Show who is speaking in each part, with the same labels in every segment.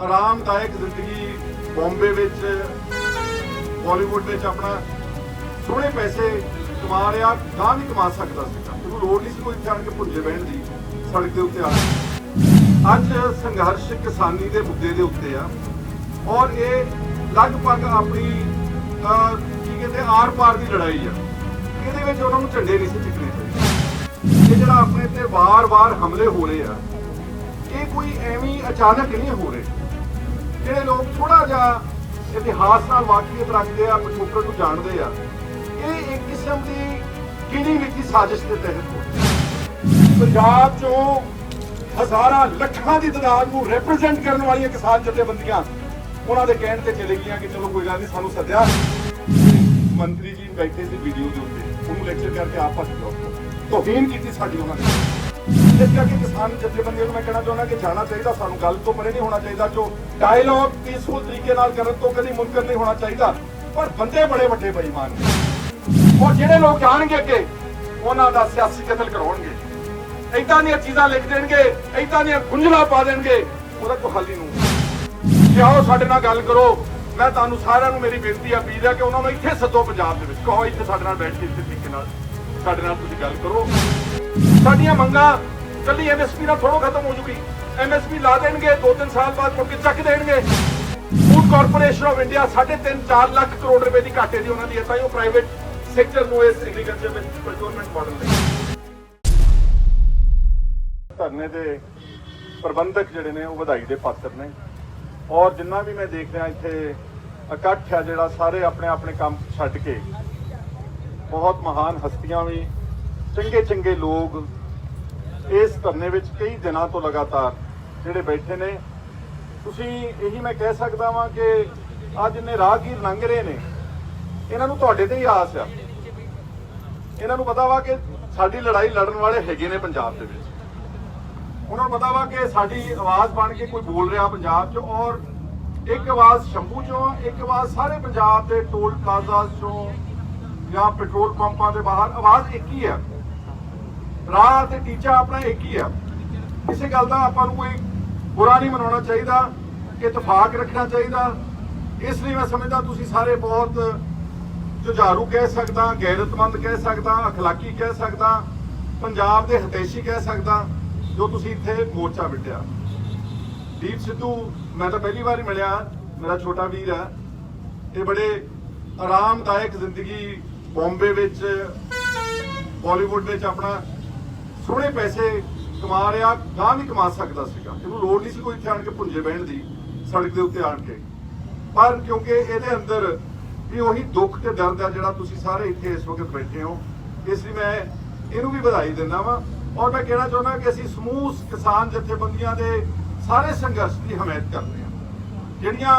Speaker 1: ਆਰਾਮਦਾਇਕ ਜ਼ਿੰਦਗੀ ਬੰਬੇ ਵਿੱਚ ਬਾਲੀਵੁੱਡ ਵਿੱਚ ਆਪਣਾ ਸੋਹਣੇ ਪੈਸੇ ਕਮਾ ਰਿਹਾ, ਗਾਂ ਵੀ ਕਮਾ ਸਕਦਾ ਸੀਗਾ। ਉਹਨੂੰ ਲੋੜ ਨਹੀਂ ਸੀ ਕੋਈ ਜਾਣ ਕੇ ਭੁੱਜੇ ਬਹਿਣ ਦੀ ਸੜਕ ਦੇ ਉੱਤੇ ਆ। ਅੱਜ ਸੰਘਰਸ਼ ਕਿਸਾਨੀ ਦੇ ਮੁੱਦੇ ਦੇ ਉੱਤੇ ਆ ਔਰ ਇਹ ਲਗਭਗ ਆਪਣੀ ਕੀ ਕਹਿੰਦੇ ਆਰ ਪਾਰ ਦੀ ਲੜਾਈ ਆ। ਇਹਦੇ ਵਿੱਚ ਉਹਨਾਂ ਨੂੰ ਝੰਡੇ ਨਹੀਂ ਸੀ ਚੁੱਕਣੇ ਚਾਹੀਦੇ। ਇਹ ਜਿਹੜਾ ਆਪਣੇ ਤੇ ਵਾਰ-ਵਾਰ ਹਮਲੇ ਹੋ ਰਹੇ ਆ, ਇਹ ਕੋਈ ਐਵੇਂ ਅਚਾਨਕ ਨਹੀਂ ਹੋ ਰਹੇ। ਜਿਹੜੇ ਲੋਕ ਥੋੜਾ ਜਿਹਾ ਇਤਿਹਾਸ ਨਾਲ ਵਾਕਫੀਅਤ ਰੱਖਦੇ ਆ, ਪਿਛੋਕੜ ਨੂੰ ਜਾਣਦੇ ਆ, ਇਹ ਇੱਕ ਕਿਸਮ ਦੀ ਗਿਣੀ ਮਿੱਠੀ ਸਾਜ਼ਿਸ਼ ਦੇ ਤਹਿਤ ਹੋ ਪੰਜਾਬ ਚੋਂ ਹਜ਼ਾਰਾਂ ਲੱਖਾਂ ਦੀ ਤਾਦਾਦ ਨੂੰ ਰਿਪਰੈਜ਼ੈਂਟ ਕਰਨ ਵਾਲੀਆਂ ਕਿਸਾਨ ਜਥੇਬੰਦੀਆਂ ਉਹਨਾਂ ਦੇ ਕਹਿਣ ਤੇ ਚਲੇ ਗਈਆਂ ਕਿ ਚਲੋ ਕੋਈ ਗੱਲ ਨਹੀਂ, ਸਾਨੂੰ ਸੱਦਿਆ। ਮੰਤਰੀ ਜੀ ਬੈਠੇ ਸੀ ਵੀਡੀਓ ਦੇ ਉੱਤੇ, ਉਹਨੂੰ ਲੈਕਚਰ ਕਰਕੇ ਆਪ ਭੱਜ ਜਾਓ, ਤੋਹੀਨ ਕੀਤੀ ਸਾਡੀ ਉਹਨਾਂ ਨੇ। ਇਸ ਕਰਕੇ ਕਿਸਾਨ ਜਥੇਬੰਦੀਆਂ ਨੂੰ ਮੈਂ ਕਹਿਣਾ ਚਾਹੁੰਦਾ ਕਿ ਜਾਣਾ ਚਾਹੀਦਾ, ਸਾਨੂੰ ਗੱਲ ਤੋਂ ਪਰੇ ਨਹੀਂ ਹੋਣਾ ਚਾਹੀਦਾ। ਜੋ ਡਾਇਲੌਗ ਪੀਸਫੁਲ ਤਰੀਕੇ ਨਾਲ ਕਰਨ ਤੋਂ ਕਦੀ ਮੁਨਕਰ ਨਹੀਂ ਹੋਣਾ ਚਾਹੀਦਾ, ਪਰ ਬੰਦੇ ਬੜੇ ਵੱਡੇ ਬੇਈਮਾਨ ਨੇ ਔਰ ਜਿਹੜੇ ਲੋਕ ਜਾਣਗੇ ਅੱਗੇ ਉਹਨਾਂ ਦਾ ਸਿਆਸੀ ਕਤਲ ਕਰਾਉਣਗੇ, ਏਦਾਂ ਦੀਆਂ ਚੀਜ਼ਾਂ ਲਿਖ ਦੇਣਗੇ, ਏਦਾਂ ਦੀਆਂ ਗੁੰਝਲਾਂ ਪਾ ਦੇਣਗੇ, ਉਹਦਾ ਕੋਈ ਹੱਲ ਹੀ ਨਹੀਂ। ਕਿ ਆਓ ਸਾਡੇ ਨਾਲ ਗੱਲ ਕਰੋ। ਮੈਂ ਤੁਹਾਨੂੰ ਸਾਰਿਆਂ ਨੂੰ ਮੇਰੀ ਬੇਨਤੀ ਆ, ਅਪੀਲ ਹੈ ਕਿ ਉਹਨਾਂ ਨੂੰ ਇੱਥੇ ਸੱਦੋ, ਪੰਜਾਬ ਦੇ ਵਿੱਚ ਕਹੋ ਇੱਥੇ ਸਾਡੇ ਨਾਲ ਬੈਠ ਕੇ ਇਸੇ ਤਰੀਕੇ ਨਾਲ ਸਾਡੇ ਨਾਲ ਤੁਸੀਂ ਗੱਲ ਕਰੋ। ਸਾਡੀਆਂ ਮੰਗਾਂ ਕੱਲੀ ਐਮਐਸਪੀ ਨਾਲ ਥੋੜੋ ਖਤਮ ਹੋ ਜੂਗੀ। ਐਮਐਸਪੀ ਲਾ ਦੇਣਗੇ, 2-3 ਸਾਲ ਬਾਅਦ ਮੁੜ ਕੇ ਚੱਕ ਦੇਣਗੇ। Food corporation of India 3.5-4 lakh crore ਰੁਪਏ ਦੀ ਘਾਟੇ ਦੀ ਉਹਨਾਂ ਦੀ ਹੈ, ਤਾਂ ਉਹ ਪ੍ਰਾਈਵੇਟ ਸੈਕਟਰ ਨੂੰ ਇਸ ਐਗਰੀਕਲਚਰ ਵਿੱਚ ਪ੍ਰੋਕਿਊਰਮੈਂਟ ਮਾਡਲ ਲਈ ਧਰਨੇ ਦੇ ਪ੍ਰਬੰਧਕ ਜਿਹੜੇ ਨੇ ਉਹ ਵਧਾਈ ਦੇ ਪਾਤਰ ਨੇ। ਔਰ ਜਿੰਨਾ ਵੀ ਮੈਂ ਦੇਖ ਰਿਹਾ ਇੱਥੇ ਇਕੱਠ ਹੈ ਜਿਹੜਾ, ਸਾਰੇ ਆਪਣੇ ਆਪਣੇ ਕੰਮ ਛੱਡ ਕੇ, ਬਹੁਤ ਮਹਾਨ ਹਸਤੀਆਂ ਵੀ, ਚੰਗੇ ਲੋਕ ਇਸ ਧਰਨੇ ਵਿੱਚ ਕਈ ਦਿਨਾਂ ਤੋਂ ਲਗਾਤਾਰ ਜਿਹੜੇ ਬੈਠੇ ਨੇ। ਤੁਸੀਂ ਇਹੀ ਮੈਂ ਕਹਿ ਸਕਦਾ ਵਾਂ ਕਿ ਅੱਜ ਜਿੰਨੇ ਰਾਹਗੀਰ ਲੰਘ ਰਹੇ ਨੇ, ਇਹਨਾਂ ਨੂੰ ਤੁਹਾਡੇ ਤੇ ਹੀ ਆਸ ਆ। ਇਹਨਾਂ ਨੂੰ ਪਤਾ ਵਾ ਕਿ ਸਾਡੀ ਲੜਾਈ ਲੜਨ ਵਾਲੇ ਹੈਗੇ ਨੇ ਪੰਜਾਬ ਦੇ ਵਿੱਚ। ਉਹਨਾਂ ਨੂੰ ਪਤਾ ਵਾ ਕਿ ਸਾਡੀ ਆਵਾਜ਼ ਬਣ ਕੇ ਕੋਈ ਬੋਲ ਰਿਹਾ ਪੰਜਾਬ 'ਚ, ਔਰ ਇੱਕ ਆਵਾਜ਼ ਸ਼ੰਭੂ 'ਚੋਂ, ਇੱਕ ਆਵਾਜ਼ ਸਾਰੇ ਪੰਜਾਬ ਦੇ ਟੋਲ ਪਲਾਜ਼ਾਸ 'ਚੋਂ ਜਾਂ ਪੈਟਰੋਲ ਪੰਪਾਂ ਦੇ ਬਾਹਰ ਆਵਾਜ਼ ਇੱਕ ਹੀ ਆ। ਰਾਹ ਤੇ ਟੀਚਾ ਆਪਣਾ ਇੱਕ ਹੀ ਆ। ਕਿਸੇ ਗੱਲ ਦਾ ਆਪਾਂ ਨੂੰ ਕੋਈ ਬੁਰਾ ਨਹੀਂ ਮਨਾਉਣਾ ਚਾਹੀਦਾ, ਇਤਫਾਕ ਰੱਖਣਾ ਚਾਹੀਦਾ। ਇਸ ਲਈ ਮੈਂ ਸਮਝਦਾ ਤੁਸੀਂ ਸਾਰੇ ਬਹੁਤ ਜੁਝਾਰੂ ਕਹਿ ਸਕਦਾ, ਗੈਰਤਮੰਦ ਕਹਿ ਸਕਦਾ, ਅਖਲਾਕੀ ਕਹਿ ਸਕਦਾ, ਪੰਜਾਬ ਦੇ ਹਿਤੈਸ਼ੀ ਕਹਿ ਸਕਦਾ, ਜੋ ਤੁਸੀਂ ਇੱਥੇ ਮੋਰਚਾ ਵਿੱਢਿਆ। ਦੀਪ ਸਿੱਧੂ ਮੈਂ ਤਾਂ ਪਹਿਲੀ ਵਾਰ ਹੀ ਮਿਲਿਆ, ਮੇਰਾ ਛੋਟਾ ਵੀਰ ਹੈ। ਇਹ ਬੜੇ ਆਰਾਮਦਾਇਕ ਜ਼ਿੰਦਗੀ ਬੰਬੇ ਵਿੱਚ ਬਾਲੀਵੁੱਡ ਵਿੱਚ ਆਪਣਾ ਸੋਹਣੇ ਪੈਸੇ ਕਮਾ ਰਿਹਾ, ਗਾਂ ਵੀ ਕਮਾ ਸਕਦਾ ਸੀਗਾ। ਇਹਨੂੰ ਲੋੜ ਨਹੀਂ ਸੀ ਕੋਈ ਇੱਥੇ ਆਣ ਕੇ ਭੁੱਜੇ ਬਹਿਣ ਦੀ ਸੜਕ ਦੇ ਉੱਤੇ ਆਣ ਕੇ। ਪਰ ਕਿਉਂਕਿ ਇਹਦੇ ਅੰਦਰ ਵੀ ਉਹੀ ਦੁੱਖ ਤੇ ਦਰਦ ਆ ਜਿਹੜਾ ਤੁਸੀਂ ਸਾਰੇ ਇੱਥੇ ਇਸ ਵਕਤ ਬੈਠੇ ਹੋ, ਇਸ ਲਈ ਮੈਂ ਇਹਨੂੰ ਵੀ ਵਧਾਈ ਦਿੰਦਾ ਵਾਂ। ਔਰ ਮੈਂ ਕਹਿਣਾ ਚਾਹੁੰਦਾ ਕਿ ਅਸੀਂ ਸਮੂਹ ਕਿਸਾਨ ਜਥੇਬੰਦੀਆਂ ਦੇ ਸਾਰੇ ਸੰਘਰਸ਼ ਦੀ ਹਮਾਇਤ ਕਰਦੇ ਹਾਂ ਜਿਹੜੀਆਂ,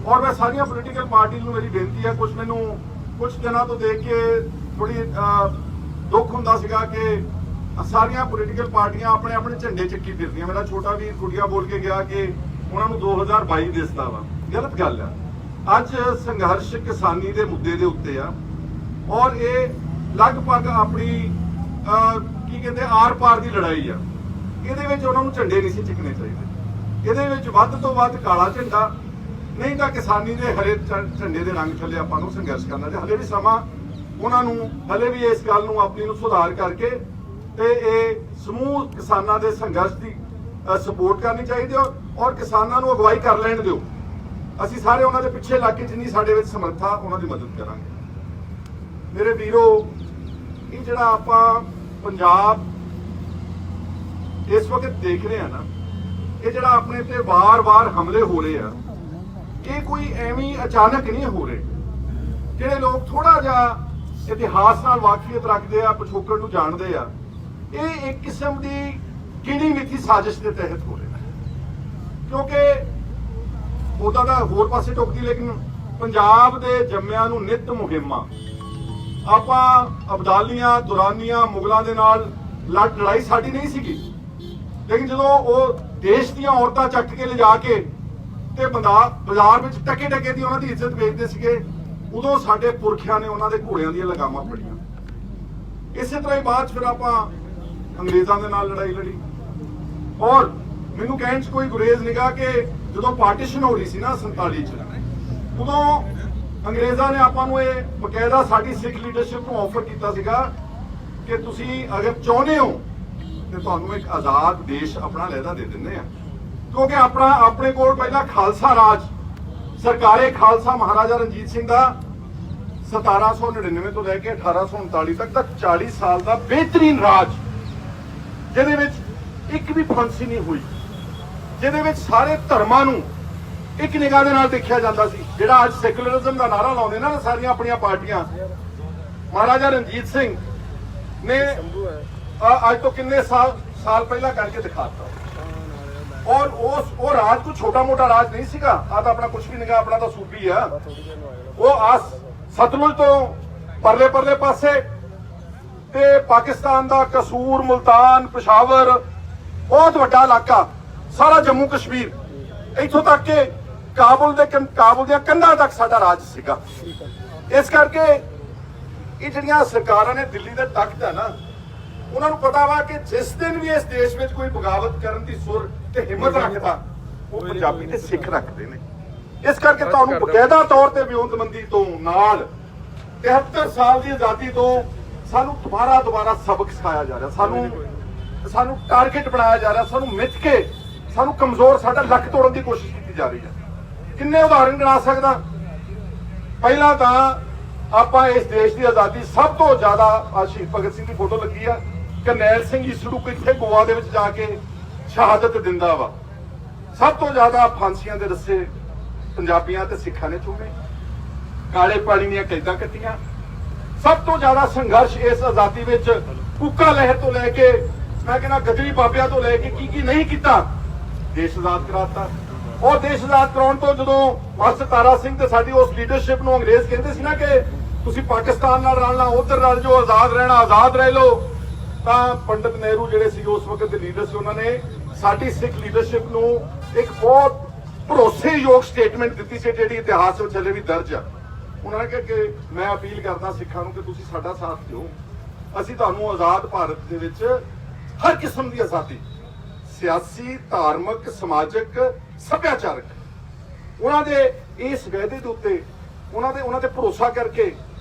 Speaker 1: ਔਰ ਮੈਂ ਸਾਰੀਆਂ ਪੋਲੀਟੀਕਲ ਪਾਰਟੀਆਂ ਨੂੰ ਮੇਰੀ ਬੇਨਤੀ ਹੈ, ਕੁਝ ਦਿਨਾਂ ਤੋਂ ਦੇਖ ਕੇ ਥੋੜੀ ਦੁੱਖ ਹੁੰਦਾ ਸੀਗਾ ਕਿ ਸਾਰੀਆਂ ਪੋਲੀਟੀਕਲ ਪਾਰਟੀਆਂ ਆਪਣੇ ਆਪਣੇ ਝੰਡੇ ਚੱਕੀ ਫਿਰਦੀਆਂ। ਮੇਰਾ ਛੋਟਾ ਵੀਰ ਕੁੜੀਆ ਬੋਲ ਕੇ ਗਿਆ ਕਿ ਉਹਨਾਂ ਨੂੰ 2022 ਦਿਸਦਾ ਵਾ। ਗਲਤ ਗੱਲ ਆ। ਅੱਜ ਸੰਘਰਸ਼ ਕਿਸਾਨੀ ਦੇ ਮੁੱਦੇ ਦੇ ਉੱਤੇ ਆ ਔਰ ਇਹ ਲਗਭਗ ਆਪਣੀ ਕੀ ਕਹਿੰਦੇ ਆਰ ਪਾਰ ਦੀ ਲੜਾਈ ਆ। ਇਹਦੇ ਵਿੱਚ ਉਹਨਾਂ ਨੂੰ ਝੰਡੇ ਨਹੀਂ ਸੀ ਚੁੱਕਣੇ ਚਾਹੀਦੇ। ਇਹਦੇ ਵਿੱਚ ਵੱਧ ਤੋਂ ਵੱਧ ਕਾਲਾ ਝੰਡਾ, ਨਹੀਂ ਤਾਂ ਕਿਸਾਨੀ ਦੇ ਹਰੇ ਝੰਡੇ ਦੇ ਰੰਗ ਥੱਲੇ ਆਪਾਂ ਨੂੰ ਸੰਘਰਸ਼ ਕਰਨਾ ਚਾਹੀਦਾ। ਹਲੇ ਵੀ ਸਮਾਂ ਉਹਨਾਂ ਨੂੰ, ਹਲੇ ਵੀ ਇਸ ਗੱਲ ਨੂੰ ਆਪਣੀ ਨੂੰ ਸੁਧਾਰ ਕਰਕੇ ਤੇ ਇਹ ਸਮੂਹ ਕਿਸਾਨਾਂ ਦੇ ਸੰਘਰਸ਼ ਦੀ ਸਪੋਰਟ ਕਰਨੀ ਚਾਹੀਦੀ ਔਰ ਕਿਸਾਨਾਂ ਨੂੰ ਅਗਵਾਈ ਕਰ ਲੈਣ ਦਿਓ। ਅਸੀਂ ਸਾਰੇ ਉਹਨਾਂ ਦੇ ਪਿੱਛੇ ਲੱਗ ਕੇ ਜਿੰਨੀ ਸਾਡੇ ਵਿੱਚ ਸਮਰੱਥਾ ਉਹਨਾਂ ਦੀ ਮਦਦ ਕਰਾਂਗੇ। ਮੇਰੇ ਵੀਰੋ, ਇਹ ਜਿਹੜਾ ਆਪਾਂ ਪੰਜਾਬ ਇਸ ਵਕਤ ਦੇਖ ਰਹੇ ਆ ਨਾ, ਇਹ ਜਿਹੜਾ ਆਪਣੇ ਤੇ ਵਾਰ-ਵਾਰ ਹਮਲੇ ਹੋ ਰਹੇ ਆ, ਇਹ ਕੋਈ ਐਵੇਂ ਅਚਾਨਕ ਨਹੀਂ ਹੋ ਰਹੇ। ਜਿਹੜੇ ਲੋਕ ਥੋੜਾ ਜਿਹਾ ਇਤਿਹਾਸ ਨਾਲ ਵਾਕਫੀਅਤ ਰੱਖਦੇ ਆ, ਪਿਛੋਕੜ ਨੂੰ ਜਾਣਦੇ ਆ, ਇਹ ਇੱਕ ਕਿਸਮ ਦੀ ਗਿਣੀ ਮਿੱਠੀ ਸਾਜ਼ਿਸ਼ ਦੇ ਤਹਿਤ ਹੋ ਰਹੇ ਨੇ। ਕਿਉਂਕਿ ਉਹਦਾ ਤਾਂ ਹੋਰ ਪਾਸੇ ਟੁੱਕਦੀ, ਲੇਕਿਨ ਪੰਜਾਬ ਦੇ ਜੰਮਿਆਂ ਨੂੰ ਨਿੱਤ ਮੁਹਿੰਮਾਂ, ਆਪਾਂ ਅਬਦਾਲੀਆਂ, ਦੁਰਾਨੀਆਂ, ਮੁਗਲਾਂ ਦੇ ਨਾਲ ਲੜਾਈ ਸਾਡੀ ਨਹੀਂ ਸੀਗੀ, ਲੇਕਿਨ ਜਦੋਂ ਉਹ ਦੇਸ਼ ਦੀਆਂ ਔਰਤਾਂ ਚੱਕ ਕੇ ਲਿਜਾ ਕੇ ਤੇ ਬਾਜ਼ਾਰ ਵਿੱਚ ਟਕੇ ਦੀ ਉਹਨਾਂ ਦੀ ਇੱਜ਼ਤ ਵੇਚਦੇ ਸੀਗੇ, ਉਦੋਂ ਸਾਡੇ ਪੁਰਖਿਆਂ ਨੇ ਉਹਨਾਂ ਦੇ ਘੋੜਿਆਂ ਦੀਆਂ ਲਗਾਮਾਂ ਫੜੀਆਂ। ਇਸੇ ਤਰ੍ਹਾਂ ਹੀ ਬਾਅਦ ਫਿਰ ਆਪਾਂ ਅੰਗਰੇਜ਼ਾਂ ਦੇ ਨਾਲ ਲੜਾਈ ਲੜੀ। ਔਰ ਮੈਨੂੰ ਕਹਿਣ 'ਚ ਕੋਈ ਗੁਰੇਜ਼ ਨਿਗਾ ਕਿ ਜਦੋਂ ਪਾਰਟੀਸ਼ਨ ਹੋ ਰਹੀ ਸੀ ਨਾ 47 ਚ, ਉਦੋਂ ਅੰਗਰੇਜ਼ਾਂ ਨੇ ਆਪਾਂ ਨੂੰ ਇਹ ਬਕਾਇਦਾ ਸਾਡੀ ਸਿੱਖ ਲੀਡਰਸ਼ਿਪ ਨੂੰ ਆਫਰ ਕੀਤਾ ਸੀਗਾ ਕਿ ਤੁਸੀਂ ਅਗਰ ਚਾਹੁੰਦੇ ਹੋ ਤੇ ਤੁਹਾਨੂੰ ਇੱਕ ਆਜ਼ਾਦ ਦੇਸ਼ ਆਪਣਾ ਲਹਿਦਾ ਦੇ ਦਿੰਦੇ ਆ, ਕਿਉਂਕਿ ਆਪਣੇ ਕੋਲ ਪਹਿਲਾਂ ਖਾਲਸਾ ਰਾਜ ਸਰਕਾਰੇ ਖਾਲਸਾ ਮਹਾਰਾਜਾ ਰਣਜੀਤ ਸਿੰਘ ਦਾ 1799 ਤੋਂ ਲੈ ਕੇ 1839 ਤੱਕ ਦਾ 40 ਸਾਲ ਦਾ ਬਿਹਤਰੀਨ ਰਾਜ, ਜਿਹਦੇ ਵਿੱਚ ਇੱਕ ਵੀ ਫਾਂਸੀ ਨਹੀਂ ਹੋਈ, ਜਿਹਦੇ ਵਿੱਚ ਸਾਰੇ ਧਰਮਾਂ ਨੂੰ ਇੱਕ ਨਿਗਾਹ ਦੇ ਨਾਲ ਦੇਖਿਆ ਜਾਂਦਾ ਸੀ। ਜਿਹੜਾ ਅੱਜ ਸੈਕੂਲਰਿਜ਼ਮ ਦਾ ਨਾਰਾ ਲਾਉਂਦੇ ਨਾ ਸਾਰੀਆਂ ਆਪਣੀਆਂ ਪਾਰਟੀਆਂ, ਮਹਾਰਾਜਾ ਰਣਜੀਤ ਸਿੰਘ ਨੇ ਅੱਜ ਤੋਂ ਕਿੰਨੇ ਸਾਲ ਪਹਿਲਾਂ ਕਰਕੇ ਦਿਖਾਤਾ। ਔਰ ਉਹ ਰਾਜ ਕੋਈ ਛੋਟਾ ਮੋਟਾ ਰਾਜ ਨਹੀਂ ਸੀਗਾ। ਆ ਤਾਂ ਆਪਣਾ ਕੁਛ ਵੀ ਨਹੀਂਗਾ, ਆਪਣਾ ਤਾਂ ਸੂਬੀ ਆ। ਉਹ ਸਤਲੁਜ ਤੋਂ ਪਰਲੇ ਪਾਸੇ ਤੇ ਪਾਕਿਸਤਾਨ ਦਾ ਕਸੂਰ, ਮੁਲਤਾਨ, ਪਿਸ਼ਾਵਰ, ਬਹੁਤ ਵੱਡਾ ਇਲਾਕਾ, ਸਾਰਾ ਜੰਮੂ ਕਸ਼ਮੀਰ, ਇੱਥੋਂ ਤੱਕ ਕਿ ਕਾਬੁਲ ਦੀਆਂ ਕੰਧਾਂ ਤੱਕ ਸਾਡਾ ਰਾਜ ਸੀਗਾ। ਇਸ ਕਰਕੇ ਇਹ ਜਿਹੜੀਆਂ ਸਰਕਾਰਾਂ ਨੇ ਦਿੱਲੀ ਦੇ ਤਖਤ ਹੈ ਨਾ, ਉਹਨਾਂ ਨੂੰ ਪਤਾ ਵਾ ਕਿ ਜਿਸ ਦਿਨ ਵੀ ਇਸ ਦੇਸ਼ ਵਿੱਚ ਕੋਈ ਬਗਾਵਤ ਕਰਨ ਦੀ ਸੁਰ ਤੇ ਹਿੰਮਤ ਰੱਖਦਾ, ਉਹ ਪੰਜਾਬੀ ਤੇ ਸਿੱਖ ਰੱਖਦੇ ਨੇ। ਇਸ ਕਰਕੇ ਤੁਹਾਨੂੰ ਬਕਾਇਦਾ ਤੌਰ ਤੇ ਵਿਉਂਤਬੰਦੀ ਤੋਂ ਨਾਲ 73 ਸਾਲ ਦੀ ਆਜ਼ਾਦੀ ਤੋਂ ਸਾਨੂੰ ਦੁਬਾਰਾ ਸਬਕ ਸਿਖਾਇਆ ਜਾ ਰਿਹਾ, ਸਾਨੂੰ ਟਾਰਗੇਟ ਬਣਾਇਆ ਜਾ ਰਿਹਾ, ਸਾਨੂੰ ਮਿੱਥ ਕੇ ਸਾਨੂੰ ਕਮਜ਼ੋਰ ਸਾਡਾ ਲੱਕ ਤੋੜਨ ਦੀ ਕੋਸ਼ਿਸ਼ ਕੀਤੀ ਜਾ ਰਹੀ ਹੈ। ਕਿੰਨੇ ਉਦਾਹਰਣ ਗਿਣਾ ਸਕਦਾ। ਪਹਿਲਾਂ ਤਾਂ ਆਪਾਂ ਇਸ ਦੇਸ਼ ਦੀ ਆਜ਼ਾਦੀ ਸਭ ਤੋਂ ਜ਼ਿਆਦਾ ਸ਼ਹੀਦ ਭਗਤ ਸਿੰਘ ਦੀ ਫੋਟੋ ਲੱਗੀ ਆ, ਕਰਨੈਲ ਸਿੰਘ ਈਸੜੂ ਕਿੱਥੇ ਗੋਆ ਦੇ ਵਿੱਚ ਜਾ ਕੇ ਸ਼ਹਾਦਤ ਦਿੰਦਾ ਵਾ। ਸਭ ਤੋਂ ਜ਼ਿਆਦਾ ਫਾਂਸੀਆਂ ਦੇ ਰੱਸੇ ਪੰਜਾਬੀਆਂ ਤੇ ਸਿੱਖਾਂ ਨੇ ਚੁੰਮੇ, ਕਾਲੇ ਪਾਣੀ ਦੀਆਂ ਕੈਦਾਂ ਕੱਟੀਆਂ। ਸਭ ਤੋਂ ਜ਼ਿਆਦਾ ਸੰਘਰਸ਼ ਇਸ ਆਜ਼ਾਦੀ ਵਿੱਚ ਕੂਕਾ ਲਹਿਰ ਤੋਂ ਲੈ ਕੇ ਮੈਂ ਕਹਿੰਦਾ ਗਦਰੀ ਬਾਬਿਆਂ ਤੋਂ ਲੈ ਕੇ ਕੀ ਨਹੀਂ ਕੀਤਾ, ਦੇਸ਼ ਆਜ਼ਾਦ ਕਰਾਤਾ। ਔਰ ਦੇਸ਼ ਆਜ਼ਾਦ ਕਰਾਉਣ ਤੋਂ ਜਦੋਂ ਮਾਸਟਰ ਤਾਰਾ ਸਿੰਘ ਤੇ ਸਾਡੀ ਉਸ ਲੀਡਰਸ਼ਿਪ ਨੂੰ ਅੰਗਰੇਜ਼ ਕਹਿੰਦੇ ਸੀ ਨਾ ਕਿ ਤੁਸੀਂ ਪਾਕਿਸਤਾਨ ਨਾਲ ਰਲਣਾ, ਉਧਰ ਰਲ ਜਾਓ, ਆਜ਼ਾਦ ਰਹਿਣਾ, ਆਜ਼ਾਦ ਰਹਿ ਲਓ, ਤਾਂ ਪੰਡਿਤ ਨਹਿਰੂ ਜਿਹੜੇ ਸੀ ਉਸ ਵਕਤ ਦੇ ਲੀਡਰ ਸੀ, ਉਹਨਾਂ ਨੇ ਸਾਡੀ ਸਿੱਖ ਲੀਡਰਸ਼ਿਪ ਨੂੰ ਇੱਕ ਬਹੁਤ ਭਰੋਸੇਯੋਗ ਸਟੇਟਮੈਂਟ ਦਿੱਤੀ ਸੀ, ਜਿਹੜੀ ਇਤਿਹਾਸ ਵਿੱਚ ਹਲੇ ਵੀ ਦਰਜ ਆ। ਉਹਨਾਂ ਨੇ ਕਿਹਾ ਕਿ ਮੈਂ ਅਪੀਲ ਕਰਦਾ ਸਿੱਖਾਂ ਨੂੰ ਕਿ ਤੁਸੀਂ ਸਾਡਾ ਸਾਥ ਦਿਓ, ਅਸੀਂ ਤੁਹਾਨੂੰ ਆਜ਼ਾਦ ਭਾਰਤ ਦੇ ਵਿੱਚ ਹਰ ਕਿਸਮ ਦੀ ਆਜ਼ਾਦੀ, ਸਿਆਸੀ, ਧਾਰਮਿਕ, ਸਮਾਜਿਕ, ਸੱਭਿਆਚਾਰਕ, ਉਹਨਾਂ ਦੇ ਇਸ ਵਾਅਦੇ ਦੇ ਉੱਤੇ ਉਹਨਾਂ ਤੇ ਭਰੋਸਾ ਕਰਕੇ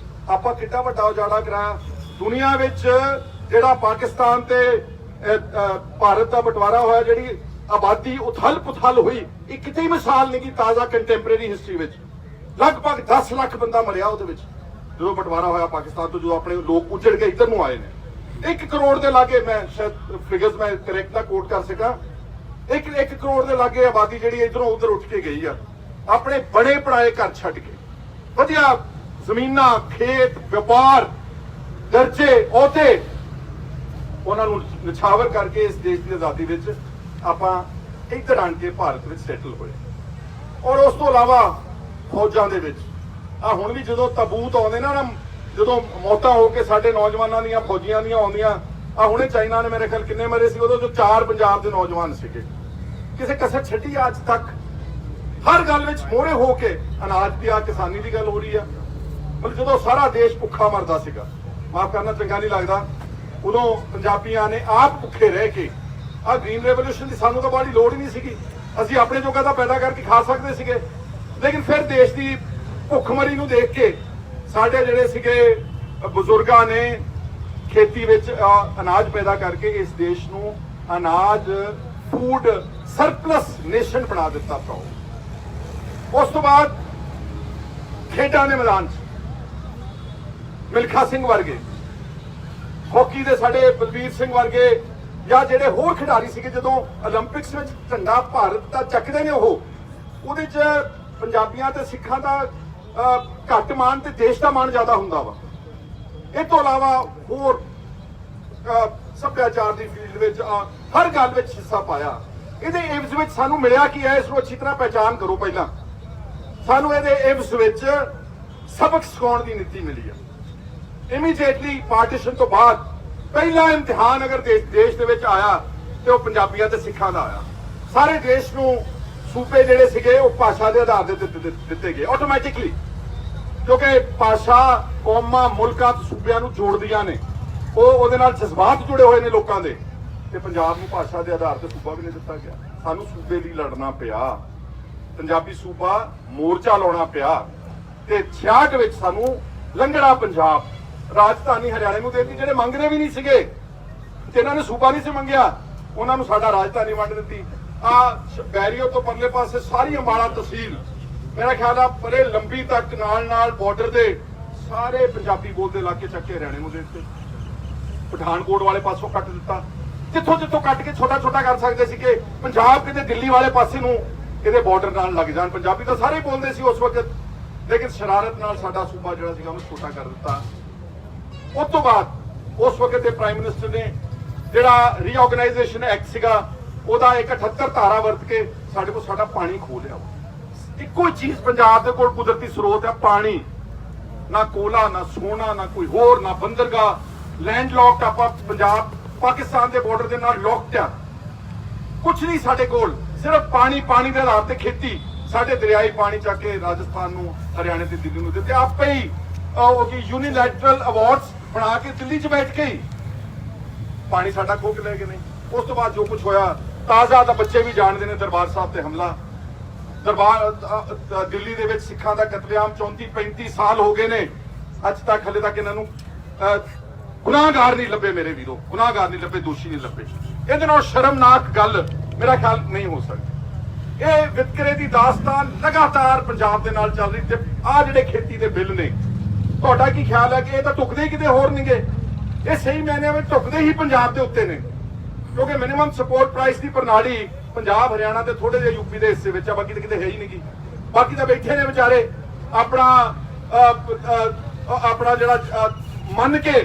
Speaker 1: ਆਪਾਂ ਕਿੰਨਾ ਵੱਡਾ ਉਜਾੜਾ ਕਰਾਇਆ। ਦੁਨੀਆ ਵਿੱਚ ਜਿਹੜਾ ਪਾਕਿਸਤਾਨ ਤੇ ਭਾਰਤ ਦਾ ਬਟਵਾਰਾ ਹੋਇਆ, ਜਿਹੜੀ ਆਬਾਦੀ ਉਥਲ ਪੁਥਲ ਹੋਈ, ਇਹ ਕਿਤੇ ਹੀ ਮਿਸਾਲ ਨਹੀਂ ਗੀ ਤਾਜ਼ਾ ਕੰਟੈਂਪਰੇਰੀ ਹਿਸਟਰੀ ਵਿੱਚ। ਲਗਭਗ 10 ਲੱਖ ਬੰਦਾ ਮਰਿਆ ਉਹਦੇ ਵਿੱਚ ਜਦੋਂ ਬਟਵਾਰਾ ਹੋਇਆ ਪਾਕਿਸਤਾਨ ਤੋਂ, ਜਦੋਂ ਆਪਣੇ ਲੋਕ ਉੱਜੜ ਕੇ ਇੱਧਰ ਨੂੰ ਆਏ ਨੇ। 1 ਕਰੋੜ ਦੇ ਲਾਗੇ, ਮੈਂ ਸ਼ਾਇਦ ਫਿਗਰਸ ਮੈਂ ਕਰੈਕਟ ਨਾ ਕੋਟ ਕਰ ਸਕਾਂ, 1 ਕਰੋੜ ਦੇ ਲਾਗੇ ਆਬਾਦੀ ਜਿਹੜੀ ਇਧਰੋਂ ਉਧਰ ਉੱਠ ਕੇ ਗਈ ਆ, ਆਪਣੇ ਬਣੇ ਪੜਾਏ ਘਰ ਛੱਡ ਕੇ। ਵਧੀਆ ਜ਼ਮੀਨਾਂ, ਖੇਤ, ਵਪਾਰ, ਦਰਜੇ, ਅਹੁਦੇ, ਉਹਨਾਂ ਨੂੰ ਨਿਛਾਵਰ ਕਰਕੇ ਇਸ ਦੇਸ਼ ਦੀ ਆਜ਼ਾਦੀ ਵਿੱਚ ਆਪਾਂ ਇੱਧਰ ਆਣ ਕੇ ਭਾਰਤ ਵਿੱਚ ਸੈਟਲ ਹੋਏ। ਔਰ ਉਸ ਤੋਂ ਇਲਾਵਾ ਫੌਜਾਂ ਦੇ ਵਿੱਚ ਹੁਣ ਵੀ ਜਦੋਂ ਤਾਬੂਤ ਆਉਂਦੇ ਨਾ, ਜਦੋਂ ਮੌਤਾਂ ਹੋ ਕੇ ਸਾਡੇ ਨੌਜਵਾਨਾਂ ਦੀਆਂ, ਫੌਜੀਆਂ ਦੀਆਂ ਆਉਂਦੀਆਂ, ਹੁਣੇ ਚਾਈਨਾ ਨੇ ਮੇਰੇ ਖਿਆਲ ਕਿੰਨੇ ਮਰੇ ਸੀ, ਉਦੋਂ ਜੋ 4 ਪੰਜਾਬ ਦੇ ਨੌਜਵਾਨ ਸੀਗੇ। ਕਿਸੇ ਕਸਰ ਛੱਡੀ ਅੱਜ ਤੱਕ ਹਰ ਗੱਲ ਵਿੱਚ ਮੋਹਰੇ ਹੋ ਕੇ ਅਨਾਜ ਦੀ, ਆ ਕਿਸਾਨੀ ਦੀ ਗੱਲ ਹੋ ਰਹੀ ਆ। ਮਤਲਬ ਜਦੋਂ ਸਾਰਾ ਦੇਸ਼ ਭੁੱਖਾ ਮਰਦਾ ਸੀਗਾ, ਮਾਫ ਕਰਨਾ ਚੰਗਾ ਨਹੀਂ ਲੱਗਦਾ, ਉਦੋਂ ਪੰਜਾਬੀਆਂ ਨੇ ਆਪ ਭੁੱਖੇ ਰਹਿ ਕੇ ਗ੍ਰੀਨ ਰੈਵੋਲੂਸ਼ਨ ਦੀ ਸਾਨੂੰ ਤਾਂ ਬੜੀ ਲੋੜ ਹੀ ਨਹੀਂ ਸੀਗੀ, ਅਸੀਂ ਆਪਣੇ ਜੋਗਾ ਤਾਂ ਪੈਦਾ ਕਰਕੇ ਖਾ ਸਕਦੇ ਸੀਗੇ। ਲੇਕਿਨ ਫਿਰ ਦੇਸ਼ ਦੀ ਭੁੱਖਮਰੀ ਨੂੰ ਦੇਖ ਕੇ ਸਾਡੇ ਜਿਹੜੇ ਸੀਗੇ ਬਜ਼ੁਰਗਾਂ ਨੇ ਖੇਤੀ ਵਿੱਚ ਅਨਾਜ ਪੈਦਾ ਕਰਕੇ ਇਸ ਦੇਸ਼ ਨੂੰ ਅਨਾਜ ਫੂਡ ਸਰਪਲਸ ਨੇਸ਼ਨ ਬਣਾ ਦਿੱਤਾ। ਉਸ ਤੋਂ ਬਾਅਦ ਖੇਡਾਂ ਦੇ ਮੈਦਾਨ 'ਚ ਮਿਲਖਾ ਸਿੰਘ ਵਰਗੇ, ਹਾਕੀ ਦੇ ਸਾਡੇ ਬਲਬੀਰ ਸਿੰਘ ਵਰਗੇ, ਜਾਂ ਜਿਹੜੇ ਹੋਰ ਖਿਡਾਰੀ ਸੀਗੇ, ਜਦੋਂ 올림픽ਸ ਵਿੱਚ ਝੰਡਾ ਭਾਰਤ ਦਾ ਚੱਕਦੇ ਨੇ, ਉਹਦੇ 'ਚ ਪੰਜਾਬੀਆਂ ਤੇ ਸਿੱਖਾਂ ਦਾ ਘੱਟ ਮਾਣ ਤੇ ਦੇਸ਼ ਦਾ ਮਾਣ ਜ਼ਿਆਦਾ ਹੁੰਦਾ ਵਾ। ਇਹ ਤੋਂ ਇਲਾਵਾ ਹੋਰ ਸੱਭਿਆਚਾਰ ਦੀ ਫੀਲਡ ਵਿੱਚ ਹਰ ਗੱਲ ਵਿੱਚ ਹਿੱਸਾ ਪਾਇਆ। ਇਹਦੇ ਏਮਸ ਵਿੱਚ ਸਾਨੂੰ ਮਿਲਿਆ ਕੀ ਹੈ, ਇਸ ਨੂੰ ਅੱਛੀ ਤਰ੍ਹਾਂ ਪਹਿਚਾਨ ਕਰੋ। ਪਹਿਲਾਂ ਸਾਨੂੰ ਇਹਦੇ ਏਮਸ ਵਿੱਚ ਸਬਕ ਸਿਖਾਉਣ ਦੀ ਨੀਤੀ ਮਿਲੀ ਹੈ। ਇਮੀਡੀਏਟਲੀ ਪਾਰਟੀਸ਼ਨ ਤੋਂ ਬਾਅਦ ਪਹਿਲਾ ਇਮਤਿਹਾਨ ਅਗਰ ਦੇਸ਼ ਦੇ ਵਿੱਚ ਆਇਆ ਤੇ ਉਹ ਪੰਜਾਬੀਆਂ ਤੇ ਸਿੱਖਾਂ ਦਾ ਆਇਆ। ਸਾਰੇ ਦੇਸ਼ ਨੂੰ ਸੂਬੇ ਜਿਹੜੇ ਸੀਗੇ ਉਹ ਭਾਸ਼ਾ ਦੇ ਆਧਾਰ ਤੇ ਦਿੱਤੇ ਗਏ ਆਟੋਮੈਟਿਕਲੀ, ਕਿਉਂਕਿ ਭਾਸ਼ਾ ਕੌਮਾਂ, ਮੁਲਕਾਂ ਤੇ ਸੂਬਿਆਂ ਨੂੰ ਜੋੜਦੀਆਂ ਨੇ, ਉਹਦੇ ਨਾਲ ਜਜ਼ਬਾਤ ਜੁੜੇ ਹੋਏ ਨੇ ਲੋਕਾਂ ਦੇ। ਤੇ ਪੰਜਾਬ ਨੂੰ ਭਾਸ਼ਾ ਦੇ ਆਧਾਰ ਤੇ ਸੂਬਾ ਵੀ ਨਹੀਂ ਦਿੱਤਾ ਗਿਆ, ਸਾਨੂੰ ਸੂਬੇ ਲਈ ਲੜਨਾ ਪਿਆ। ਪੰਜਾਬੀ ਸੂਬਾ ਮੋਰਚਾ ਲਾਉਣਾ ਪਿਆ ਤੇ 66 ਵਿੱਚ ਸਾਨੂੰ ਲੰਗੜਾ ਪੰਜਾਬ ਰਾਜਧਾਨੀ ਹਰਿਆਣੇ ਨੂੰ ਦੇਤੀ, ਜਿਹੜੇ ਮੰਗਦੇ ਵੀ ਨਹੀਂ ਸੀਗੇ, ਜਿਨ੍ਹਾਂ ਨੇ ਸੂਬਾ ਨਹੀਂ ਸੀ ਮੰਗਿਆ ਉਹਨਾਂ ਨੂੰ ਸਾਡਾ ਰਾਜਧਾਨੀ ਵੰਡ ਦਿੱਤੀ। ਬੈਰੀਓ ਤੋਂ ਪਰਲੇ ਪਾਸੇ ਸਾਰੀ ਅੰਬਾਲਾ ਤਹਿਸੀਲ, ਮੇਰਾ ਖਿਆਲ ਆ ਪਰੇ ਲੰਬੀ ਤੱਕ ਨਾਲ ਬਾਰਡਰ ਦੇ ਸਾਰੇ ਪੰਜਾਬੀ ਬੋਲਦੇ ਇਲਾਕੇ ਚੱਕ ਕੇ ਹਰਿਆਣੇ ਨੂੰ ਦੇ ਦਿੱਤੇ। ਪਠਾਨਕੋਟ ਵਾਲੇ ਪਾਸੋਂ ਕੱਟ ਦਿੱਤਾ, ਜਿੱਥੋਂ ਕੱਟ ਕੇ ਛੋਟਾ ਕਰ ਸਕਦੇ ਸੀ ਕਿ ਪੰਜਾਬ ਕਿਤੇ ਦਿੱਲੀ ਵਾਲੇ ਪਾਸੇ ਨੂੰ ਇਹਦੇ ਬਾਰਡਰ ਨਾਲ ਲੱਗ ਜਾਣ। ਪੰਜਾਬੀ ਤਾਂ ਸਾਰੇ ਬੋਲਦੇ ਸੀ ਉਸ ਵਕਤ, ਲੇਕਿਨ ਸ਼ਰਾਰਤ ਨਾਲ ਸਾਡਾ ਸੂਬਾ ਜਿਹੜਾ ਸੀਗਾ ਉਹਨੂੰ ਛੋਟਾ ਕਰ ਦਿੱਤਾ। ਉਸ ਤੋਂ ਬਾਅਦ ਉਸ ਵਕਤ ਦੇ ਪ੍ਰਾਈਮ ਮਿਨਿਸਟਰ ਨੇ ਜਿਹੜਾ ਰੀਆਰਗੇਨਾਈਜੇਸ਼ਨ ਐਕਟ ਸੀਗਾ ਉਹਦਾ 78 ਧਾਰਾ ਵਰਤ ਕੇ ਸਾਡੇ ਕੋਲ ਸਾਡਾ ਪਾਣੀ ਖੋਹ ਲਿਆ। ਇੱਕੋ ਹੀ ਚੀਜ਼ ਪੰਜਾਬ ਦੇ ਕੋਲ ਕੁਦਰਤੀ ਸਰੋਤ ਹੈ, ਪਾਣੀ। ਨਾ ਕੋਲਾ, ਨਾ ਸੋਨਾ, ਨਾ ਕੋਈ ਹੋਰ, ਨਾ ਬੰਦਰਗਾਹ, ਲੈਂਡ ਲੌਕਡ। ਆਪਾਂ ਪੰਜਾਬ ਪਾਕਿਸਤਾਨ ਦੇ ਬਾਰਡਰ ਦੇ ਨਾਲ ਲੌਕਡ ਆ, ਕੁਝ ਨਹੀਂ ਸਾਡੇ ਕੋਲ, ਸਿਰਫ ਪਾਣੀ ਦੇ ਆਧਾਰ ਤੇ ਖੇਤੀ। ਸਾਡੇ ਦਰਿਆਈ ਪਾਣੀ ਚੱਕ ਕੇ ਰਾਜਸਥਾਨ ਨੂੰ, ਹਰਿਆਣੇ ਤੇ ਦਿੱਲੀ ਨੂੰ ਦਿੱਤੇ ਆਪੇ ਹੀ। ਉਹ ਯੂਨੀਲੈਟਰਲ ਅਵਾਰਡਸ ਬਣਾ ਕੇ ਦਿੱਲੀ 'ਚ ਬੈਠ ਕੇ ਹੀ ਪਾਣੀ ਸਾਡਾ ਖੋਹ ਕੇ ਲੈ ਗਏ ਨੇ। ਉਸ ਤੋਂ ਬਾਅਦ ਜੋ ਕੁਝ ਹੋਇਆ, ਤਾਜ਼ਾ ਤਾਂ ਬੱਚੇ ਵੀ ਜਾਣਦੇ ਨੇ, ਦਰਬਾਰ ਸਾਹਿਬ ਤੇ ਹਮਲਾ, ਦਿੱਲੀ ਦੇ ਵਿੱਚ ਸਿੱਖਾਂ ਦਾ ਕਤਲੇਆਮ 34-35 ਸਾਲ ਹੋ ਗਏ ਨੇ, ਅੱਜ ਤੱਕ ਹਲੇ ਤੱਕ ਇਹਨਾਂ ਨੂੰ ਗੁਨਾਹਗਾਰ ਨਹੀਂ ਲੱਭੇ। ਮੇਰੇ ਵੀਰੋ, ਗੁਨਾਹਗਾਰ ਨਹੀਂ ਲੱਭੇ, ਦੋਸ਼ੀ ਨਹੀਂ ਲੱਭੇ। ਇਹਦੇ ਨਾਲ ਸ਼ਰਮਨਾਕ ਗੱਲ ਮੇਰਾ ਖਿਆਲ ਨਹੀਂ ਹੋ ਸਕਦੀ। ਇਹ ਵਿਤਕਰੇ ਦੀ ਦਾਸਤਾਨ ਲਗਾਤਾਰ ਪੰਜਾਬ ਦੇ ਨਾਲ ਚੱਲ ਰਹੀ ਤੇ ਆਹ ਜਿਹੜੇ ਖੇਤੀ ਦੇ ਬਿੱਲ ਨੇ, ਤੁਹਾਡਾ ਕੀ ਖਿਆਲ ਹੈ ਕਿ ਇਹ ਤਾਂ ਟੁਕਦੇ ਹੀ ਕਿਤੇ ਹੋਰ ਨਹੀਂਗੇ? ਇਹ ਸਹੀ ਮਾਇਨਿਆਂ ਵਿੱਚ ਟੁਕਦੇ ਹੀ ਪੰਜਾਬ ਦੇ ਉੱਤੇ ਨੇ, ਕਿਉਂਕਿ ਮਿਨੀਮਮ ਸਪੋਰਟ ਪ੍ਰਾਈਸ ਦੀ ਪ੍ਰਣਾਲੀ ਪੰਜਾਬ, ਹਰਿਆਣਾ ਤੇ ਥੋੜੇ ਜਿਹੇ ਯੂਪੀ ਦੇ ਹਿੱਸੇ ਵਿੱਚ ਆ, ਬਾਕੀ ਤਾਂ ਕਿਤੇ ਹੈ ਹੀ ਨਹੀਂ ਗੀ। ਬਾਕੀ ਤਾਂ ਬੈਠੇ ਨੇ ਵਿਚਾਰੇ ਆਪਣਾ ਜਿਹੜਾ ਮੰਨ ਕੇ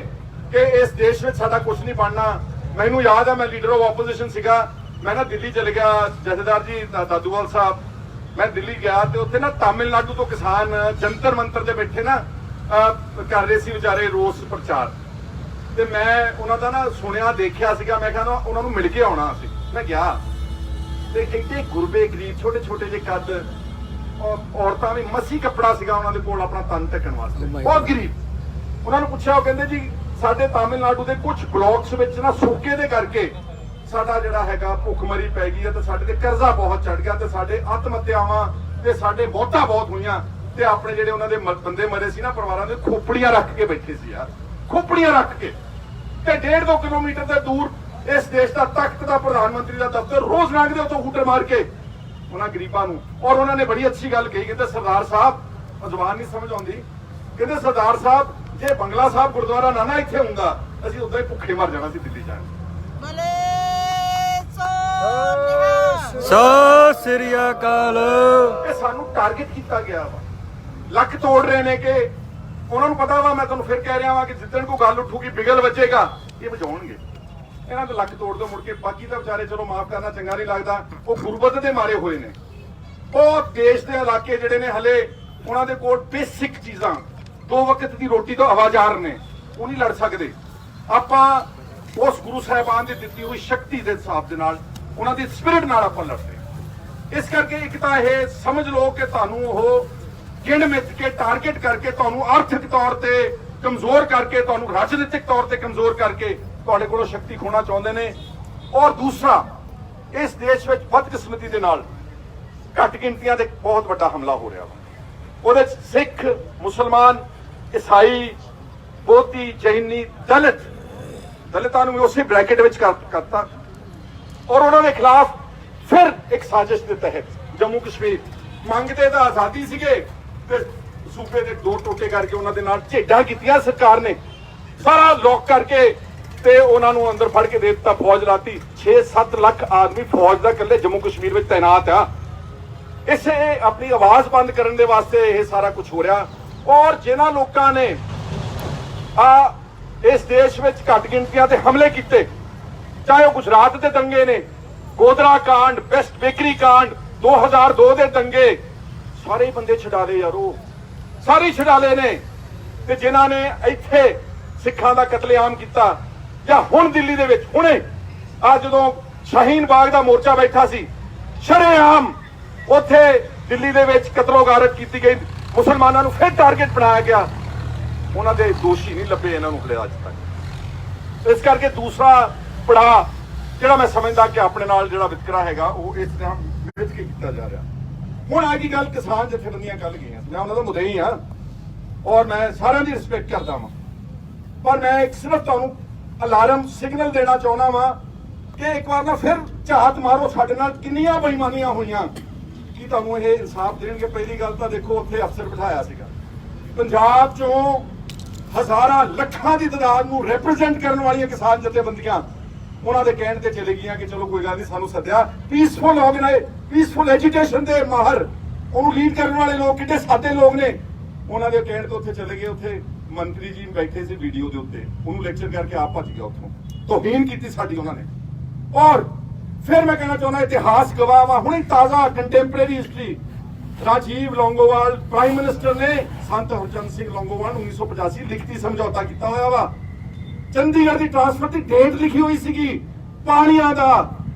Speaker 1: ਕਿ ਇਸ ਦੇਸ਼ ਵਿੱਚ ਸਾਡਾ ਕੁਝ ਨਹੀਂ ਬਣਨਾ। ਮੈਨੂੰ ਯਾਦ ਹੈ, ਮੈਂ ਲੀਡਰ ਆਫ ਆਪੋਜੀਸ਼ਨ ਸੀਗਾ, ਮੈਂ ਨਾ ਦਿੱਲੀ ਚਲੇ ਗਿਆ, ਜਥੇਦਾਰ ਜੀ ਦਾਦੂਵਾਲ ਸਾਹਿਬ, ਮੈਂ ਦਿੱਲੀ ਗਿਆ ਤੇ ਉੱਥੇ ਨਾ ਤਾਮਿਲਨਾਡੂ ਤੋਂ ਕਿਸਾਨ ਜੰਤਰ ਮੰਤਰ ਤੇ ਬੈਠੇ ਨਾ ਕਰ ਰਹੇ ਸੀ ਵਿਚਾਰੇ ਰੋਸ ਪ੍ਰਚਾਰ, ਤੇ ਮੈਂ ਉਹਨਾਂ ਦਾ ਨਾ ਸੁਣਿਆ ਦੇਖਿਆ ਸੀਗਾ। ਮੈਂ ਕਹਿੰਦਾ ਉਹਨਾਂ ਨੂੰ ਮਿਲ ਕੇ ਆਉਣਾ ਸੀ। ਮੈਂ ਗਿਆ ਤੇ ਇੱਥੇ ਗੁਰਬੇ ਗਰੀਬ ਛੋਟੇ ਜਿਹੇ ਕੱਦ, ਔਰਤਾਂ ਵੀ ਮੱਸੀ ਕੱਪੜਾ ਸੀਗਾ ਉਹਨਾਂ ਦੇ ਕੋਲ ਆਪਣਾ ਤਨ ਢੱਕਣ ਵਾਸਤੇ, ਬਹੁਤ ਗਰੀਬ। ਉਹਨਾਂ ਨੂੰ ਪੁੱਛਿਆ, ਉਹ ਕਹਿੰਦੇ ਜੀ ਸਾਡੇ ਤਾਮਿਲਨਾਡੂ ਦੇ ਕੁਝ ਬਲਾਕਸ ਵਿੱਚ ਨਾ ਸੋਕੇ ਦੇ ਕਰਕੇ ਸਾਡਾ ਜਿਹੜਾ ਹੈਗਾ ਭੁੱਖਮਰੀ ਪੈ ਗਈ ਹੈ ਤੇ ਸਾਡੇ ਤੇ ਕਰਜ਼ਾ ਬਹੁਤ ਚੜ ਗਿਆ ਤੇ ਸਾਡੇ ਆਤਮ ਹੱਤਿਆਵਾਂ ਤੇ ਸਾਡੇ ਮੌਤਾਂ ਬਹੁਤ ਹੋਈਆਂ ਤੇ ਆਪਣੇ ਜਿਹੜੇ ਉਹਨਾਂ ਦੇ ਬੰਦੇ ਮਰੇ ਸੀ ਨਾ ਪਰਿਵਾਰਾਂ ਦੇ, ਖੋਪੜੀਆਂ ਰੱਖ ਕੇ ਬੈਠੇ ਸੀ ਯਾਰ, ਖੋਪੜੀਆਂ ਰੱਖ ਕੇ। ਤੇ 1.5-2 ਕਿਲੋਮੀਟਰ ਦੇ ਦੂਰ ਇਸ ਦੇਸ਼ ਦਾ ਤਖਤ ਦਾ ਪ੍ਰਧਾਨ ਮੰਤਰੀ ਦਾ ਦਫ਼ਤਰ, ਰੋਜ਼ ਲੰਘਦੇ ਉੱਥੋਂ ਹੂਟਰ ਮਾਰ ਕੇ ਉਹਨਾਂ ਗਰੀਬਾਂ ਨੂੰ। ਔਰ ਉਹਨਾਂ ਨੇ ਬੜੀ ਅੱਛੀ ਗੱਲ ਕਹੀ, ਕਹਿੰਦੇ ਸਰਦਾਰ ਸਾਹਿਬ, ਜ਼ੁਬਾਨ ਨਹੀਂ ਸਮਝ ਆਉਂਦੀ, ਕਹਿੰਦੇ ਸਰਦਾਰ ਸਾਹਿਬ ਜੇ ਬੰਗਲਾ ਸਾਹਿਬ ਗੁਰਦੁਆਰਾ ਨਾ ਇੱਥੇ ਹੁੰਦਾ ਅਸੀਂ ਉਦਾਂ ਹੀ ਭੁੱਖੇ ਮਰ ਜਾਣਾ ਸੀ ਦਿੱਲੀ ਜਾਣ।
Speaker 2: ਸਤਿ ਸ੍ਰੀ ਅਕਾਲ।
Speaker 1: ਇਹ ਸਾਨੂੰ ਟਾਰਗੇਟ ਕੀਤਾ ਗਿਆ ਵਾ, ਲੱਕ ਤੋੜ ਰਹੇ ਨੇ ਕਿ ਉਹਨਾਂ ਨੂੰ ਪਤਾ ਵਾ, ਮੈਂ ਤੁਹਾਨੂੰ ਫਿਰ ਕਹਿ ਰਿਹਾ ਵਾਂ ਕਿ ਜਿੱਦਣ ਕੋਈ ਗੱਲ ਉੱਠੂਗੀ ਬਿਗਲ ਵੱਜੇਗਾ, ਇਹ ਵਜਾਉਣਗੇ। ਇਹਨਾਂ ਦੇ ਲੱਕ ਤੋੜ ਦੋ ਮੁੜ ਕੇ। ਬਾਕੀ ਤਾਂ ਵਿਚਾਰੇ ਚਲੋ ਮਾਫ ਕਰਨਾ ਚੰਗਾ ਨਹੀਂ ਲੱਗਦਾ, ਉਹ ਗੁਰਬਤ ਦੇ ਮਾਰੇ ਹੋਏ ਨੇ। ਉਹ ਦੇਸ਼ ਦੇ ਇਲਾਕੇ ਜਿਹੜੇ ਨੇ ਹਲੇ ਉਹਨਾਂ ਦੇ ਕੋਲ ਬੇਸਿਕ ਚੀਜ਼ਾਂ, 2 ਵਕਤ ਦੀ ਰੋਟੀ ਤੋਂ ਆਵਾਜ਼ਾਰ ਨੇ, ਉਹ ਨਹੀਂ ਲੜ ਸਕਦੇ। ਆਪਾਂ ਉਸ ਗੁਰੂ ਸਾਹਿਬਾਨ ਦੀ ਦਿੱਤੀ ਹੋਈ ਸ਼ਕਤੀ ਦੇ ਹਿਸਾਬ ਦੇ ਨਾਲ, ਉਹਨਾਂ ਦੀ ਸਪਿਰਿਟ ਨਾਲ ਆਪਾਂ ਲੜਦੇ। ਇਸ ਕਰਕੇ ਇੱਕ ਤਾਂ ਇਹ ਸਮਝ ਲਓ ਕਿ ਤੁਹਾਨੂੰ ਉਹ ਗਿਣ ਮਿੱਥ ਕੇ ਟਾਰਗੇਟ ਕਰਕੇ, ਤੁਹਾਨੂੰ ਆਰਥਿਕ ਤੌਰ ਤੇ ਕਮਜ਼ੋਰ ਕਰਕੇ, ਤੁਹਾਨੂੰ ਰਾਜਨੀਤਿਕ ਤੌਰ ਤੇ ਕਮਜ਼ੋਰ ਕਰਕੇ ਤੁਹਾਡੇ ਕੋਲੋਂ ਸ਼ਕਤੀ ਖੋਣਾ ਚਾਹੁੰਦੇ ਨੇ। ਔਰ ਦੂਸਰਾ, ਇਸ ਦੇਸ਼ ਵਿੱਚ ਬਦਕਿਸਮਤੀ ਦੇ ਨਾਲ ਘੱਟ ਗਿਣਤੀਆਂ ਤੇ ਬਹੁਤ ਵੱਡਾ ਹਮਲਾ ਹੋ ਰਿਹਾ ਵਾ। ਉਹਦੇ ਚ ਸਿੱਖ, ਮੁਸਲਮਾਨ, ਈਸਾਈ, ਬੋਧੀ, ਜੈਨੀ, ਦਲਿਤਾਂ ਨੂੰ ਵੀ ਉਸੇ ਬ੍ਰੈਕਟ ਵਿੱਚ ਕਰਤਾ। ਔਰ ਉਹਨਾਂ ਦੇ ਖਿਲਾਫ ਫਿਰ ਇੱਕ ਸਾਜ਼ਿਸ਼ ਦੇ ਤਹਿਤ ਜੰਮੂ ਕਸ਼ਮੀਰ ਮੰਗਦੇ ਤਾਂ ਆਜ਼ਾਦੀ ਸੀਗੇ ਤੇ ਸੂਬੇ ਦੇ 2 ਟੋਟੇ ਕਰਕੇ ਉਹਨਾਂ ਦੇ ਨਾਲ ਝੇਡਾਂ ਕੀਤੀਆਂ ਸਰਕਾਰ ਨੇ, ਸਾਰਾ ਲੋਕ ਕਰਕੇ ਤੇ ਉਹਨਾਂ ਨੂੰ ਅੰਦਰ ਫੜ ਕੇ ਦੇ ਦਿੱਤਾ, ਫੌਜ ਲਾਤੀ। 6-7 ਲੱਖ ਆਦਮੀ ਫੌਜ ਦਾ ਇਕੱਲੇ ਜੰਮੂ ਕਸ਼ਮੀਰ ਵਿੱਚ ਤਾਇਨਾਤ ਆ। ਇਸੇ ਆਪਣੀ ਆਵਾਜ਼ ਬੰਦ ਕਰਨ ਦੇ ਵਾਸਤੇ ਇਹ ਸਾਰਾ ਕੁਝ ਹੋ ਰਿਹਾ। ਔਰ ਜਿਨ੍ਹਾਂ ਲੋਕਾਂ ਨੇ ਇਸ ਦੇਸ਼ ਵਿੱਚ ਘੱਟ ਗਿਣਤੀਆਂ ਤੇ ਹਮਲੇ ਕੀਤੇ, ਚਾਹੇ ਉਹ ਗੁਜਰਾਤ ਦੇ ਦੰਗੇ ਨੇ, ਗੋਦਰਾ ਕਾਂਡ, ਬੈਸਟ ਬੇਕਰੀ ਕਾਂਡ, 2002 ਦੇ ਦੰਗੇ, ਸਾਰੇ ਬੰਦੇ ਛਡਾ ਲਏ ਯਾਰੋ, ਸਾਰੇ ਛਡਾ ਲਏ ਨੇ। ਤੇ ਜਿਨ੍ਹਾਂ ਨੇ ਇੱਥੇ ਸਿੱਖਾਂ ਦਾ ਕਤਲੇਆਮ ਕੀਤਾ, ਜਾਂ ਹੁਣ ਦਿੱਲੀ ਦੇ ਵਿੱਚ ਹੁਣੇ ਜਦੋਂ ਸ਼ਾਹੀਨ ਬਾਗ ਦਾ ਮੋਰਚਾ ਬੈਠਾ ਸੀ, ਸ਼ਰੇਆਮ ਉੱਥੇ ਦਿੱਲੀ ਦੇ ਵਿੱਚ ਕਤਲੋਗਾਰਤ ਕੀਤੀ ਗਈ, ਮੁਸਲਮਾਨਾਂ ਨੂੰ ਫਿਰ ਟਾਰਗੇਟ ਬਣਾਇਆ ਗਿਆ, ਉਹਨਾਂ ਦੇ ਦੋਸ਼ੀ ਨਹੀਂ ਲੱਭੇ ਇਹਨਾਂ ਨੂੰ ਹਲੇ ਅੱਜ ਤੱਕ। ਇਸ ਕਰਕੇ ਦੂਸਰਾ ਪੜਾਅ ਜਿਹੜਾ ਮੈਂ ਸਮਝਦਾ ਕਿ ਆਪਣੇ ਨਾਲ ਜਿਹੜਾ ਵਿਤਕਰਾ ਹੈਗਾ ਉਹ ਇਸ ਤਰ੍ਹਾਂ ਵਿੱਚ ਕੀਤਾ ਜਾ ਰਿਹਾ। ਹੁਣ ਆ ਗਈ ਗੱਲ ਕਿਸਾਨ ਜਥੇਬੰਦੀਆਂ ਕੱਲ ਗਈਆਂ, ਮੈਂ ਉਹਨਾਂ ਦਾ ਮੁਦਈ ਹਾਂ ਔਰ ਮੈਂ ਸਾਰਿਆਂ ਦੀ ਰਿਸਪੈਕਟ ਕਰਦਾ ਵਾਂ, ਪਰ ਮੈਂ ਇੱਕ ਸਿਰਫ ਤੁਹਾਨੂੰ ਅਲਾਰਮ ਸਿਗਨਲ ਦੇਣਾ ਚਾਹੁੰਦਾ ਵਾਂ ਕਿ ਇੱਕ ਵਾਰ ਨਾ ਫਿਰ ਝਾਤ ਮਾਰੋ ਸਾਡੇ ਨਾਲ ਕਿੰਨੀਆਂ ਬੇਈਮਾਨੀਆਂ ਹੋਈਆਂ, ਕੀ ਤੁਹਾਨੂੰ ਇਹ ਇਨਸਾਫ ਦੇਣਗੇ। ਪਹਿਲੀ ਗੱਲ ਤਾਂ ਦੇਖੋ ਉੱਥੇ ਅਫਸਰ ਬਿਠਾਇਆ ਸੀਗਾ ਪੰਜਾਬ ਚੋਂ ਹਜ਼ਾਰਾਂ ਲੱਖਾਂ ਦੀ ਤਾਦਾਦ ਨੂੰ ਰਿਪਰੈਜ਼ੈਂਟ ਕਰਨ ਵਾਲੀਆਂ ਕਿਸਾਨ ਜਥੇਬੰਦੀਆਂ, ਉਹਨਾਂ ਦੇ ਕਹਿਣ ਤੇ ਚਲੇ ਗਈਆਂ ਕਿ ਚਲੋ ਕੋਈ ਗੱਲ ਨਹੀਂ, ਸਾਨੂੰ ਸੱਦਿਆ ਪੀਸਫੁਲ ਆਰਗੇਨਾਈਜ਼ ਪੀਸਫੁਲ ਐਜੀਟੇਸ਼ਨ ਦੇ ਮਾਹਰ, ਉਹਨੂੰ ਲੀਡ ਕਰਨ ਵਾਲੇ ਲੋਕ ਕਿੱਡੇ ਸਾਦੇ ਲੋਕ ਨੇ, ਉਹਨਾਂ ਦੇ ਕਹਿਣ ਤੇ ਉੱਥੇ ਚਲੇ ਗਏ। ਉੱਥੇ ਮੰਤਰੀ ਜੀ ਬੈਠੇ ਸੀ ਵੀਡੀਓ ਦੇ ਉੱਤੇ, ਉਹਨੂੰ ਲੈਕਚਰ ਕਰਕੇ ਆਪ ਭੱਜ ਗਿਆ ਉੱਥੋਂ, ਤੋਹੀਨ ਕੀਤੀ ਸਾਡੀ ਉਹਨਾਂ ਨੇ। ਔਰ ਫਿਰ ਮੈਂ ਕਹਿਣਾ ਚਾਹੁੰਦਾ ਇਤਿਹਾਸ ਗਵਾਹ ਵਾ, ਹੁਣੇ ਤਾਜ਼ਾ contemporary history, Rajiv Longowal prime minister ਨੇ ਸੰਤ ਹਰਚੰਦ ਸਿੰਘ ਲੌਂਗੋਵਾਲ 1985 ਲਿਖਤੀ ਸਮਝੌਤਾ ਕੀਤਾ ਹੋਇਆ ਵਾ, ਚੰਡੀਗੜ੍ਹ ਦੀ ਟ੍ਰਾਂਸਫਰ ਦੀ ਡੇਟ ਲਿਖੀ ਹੋਈ ਸੀਗੀ, ਪਾਣੀਆਂ ਦਾ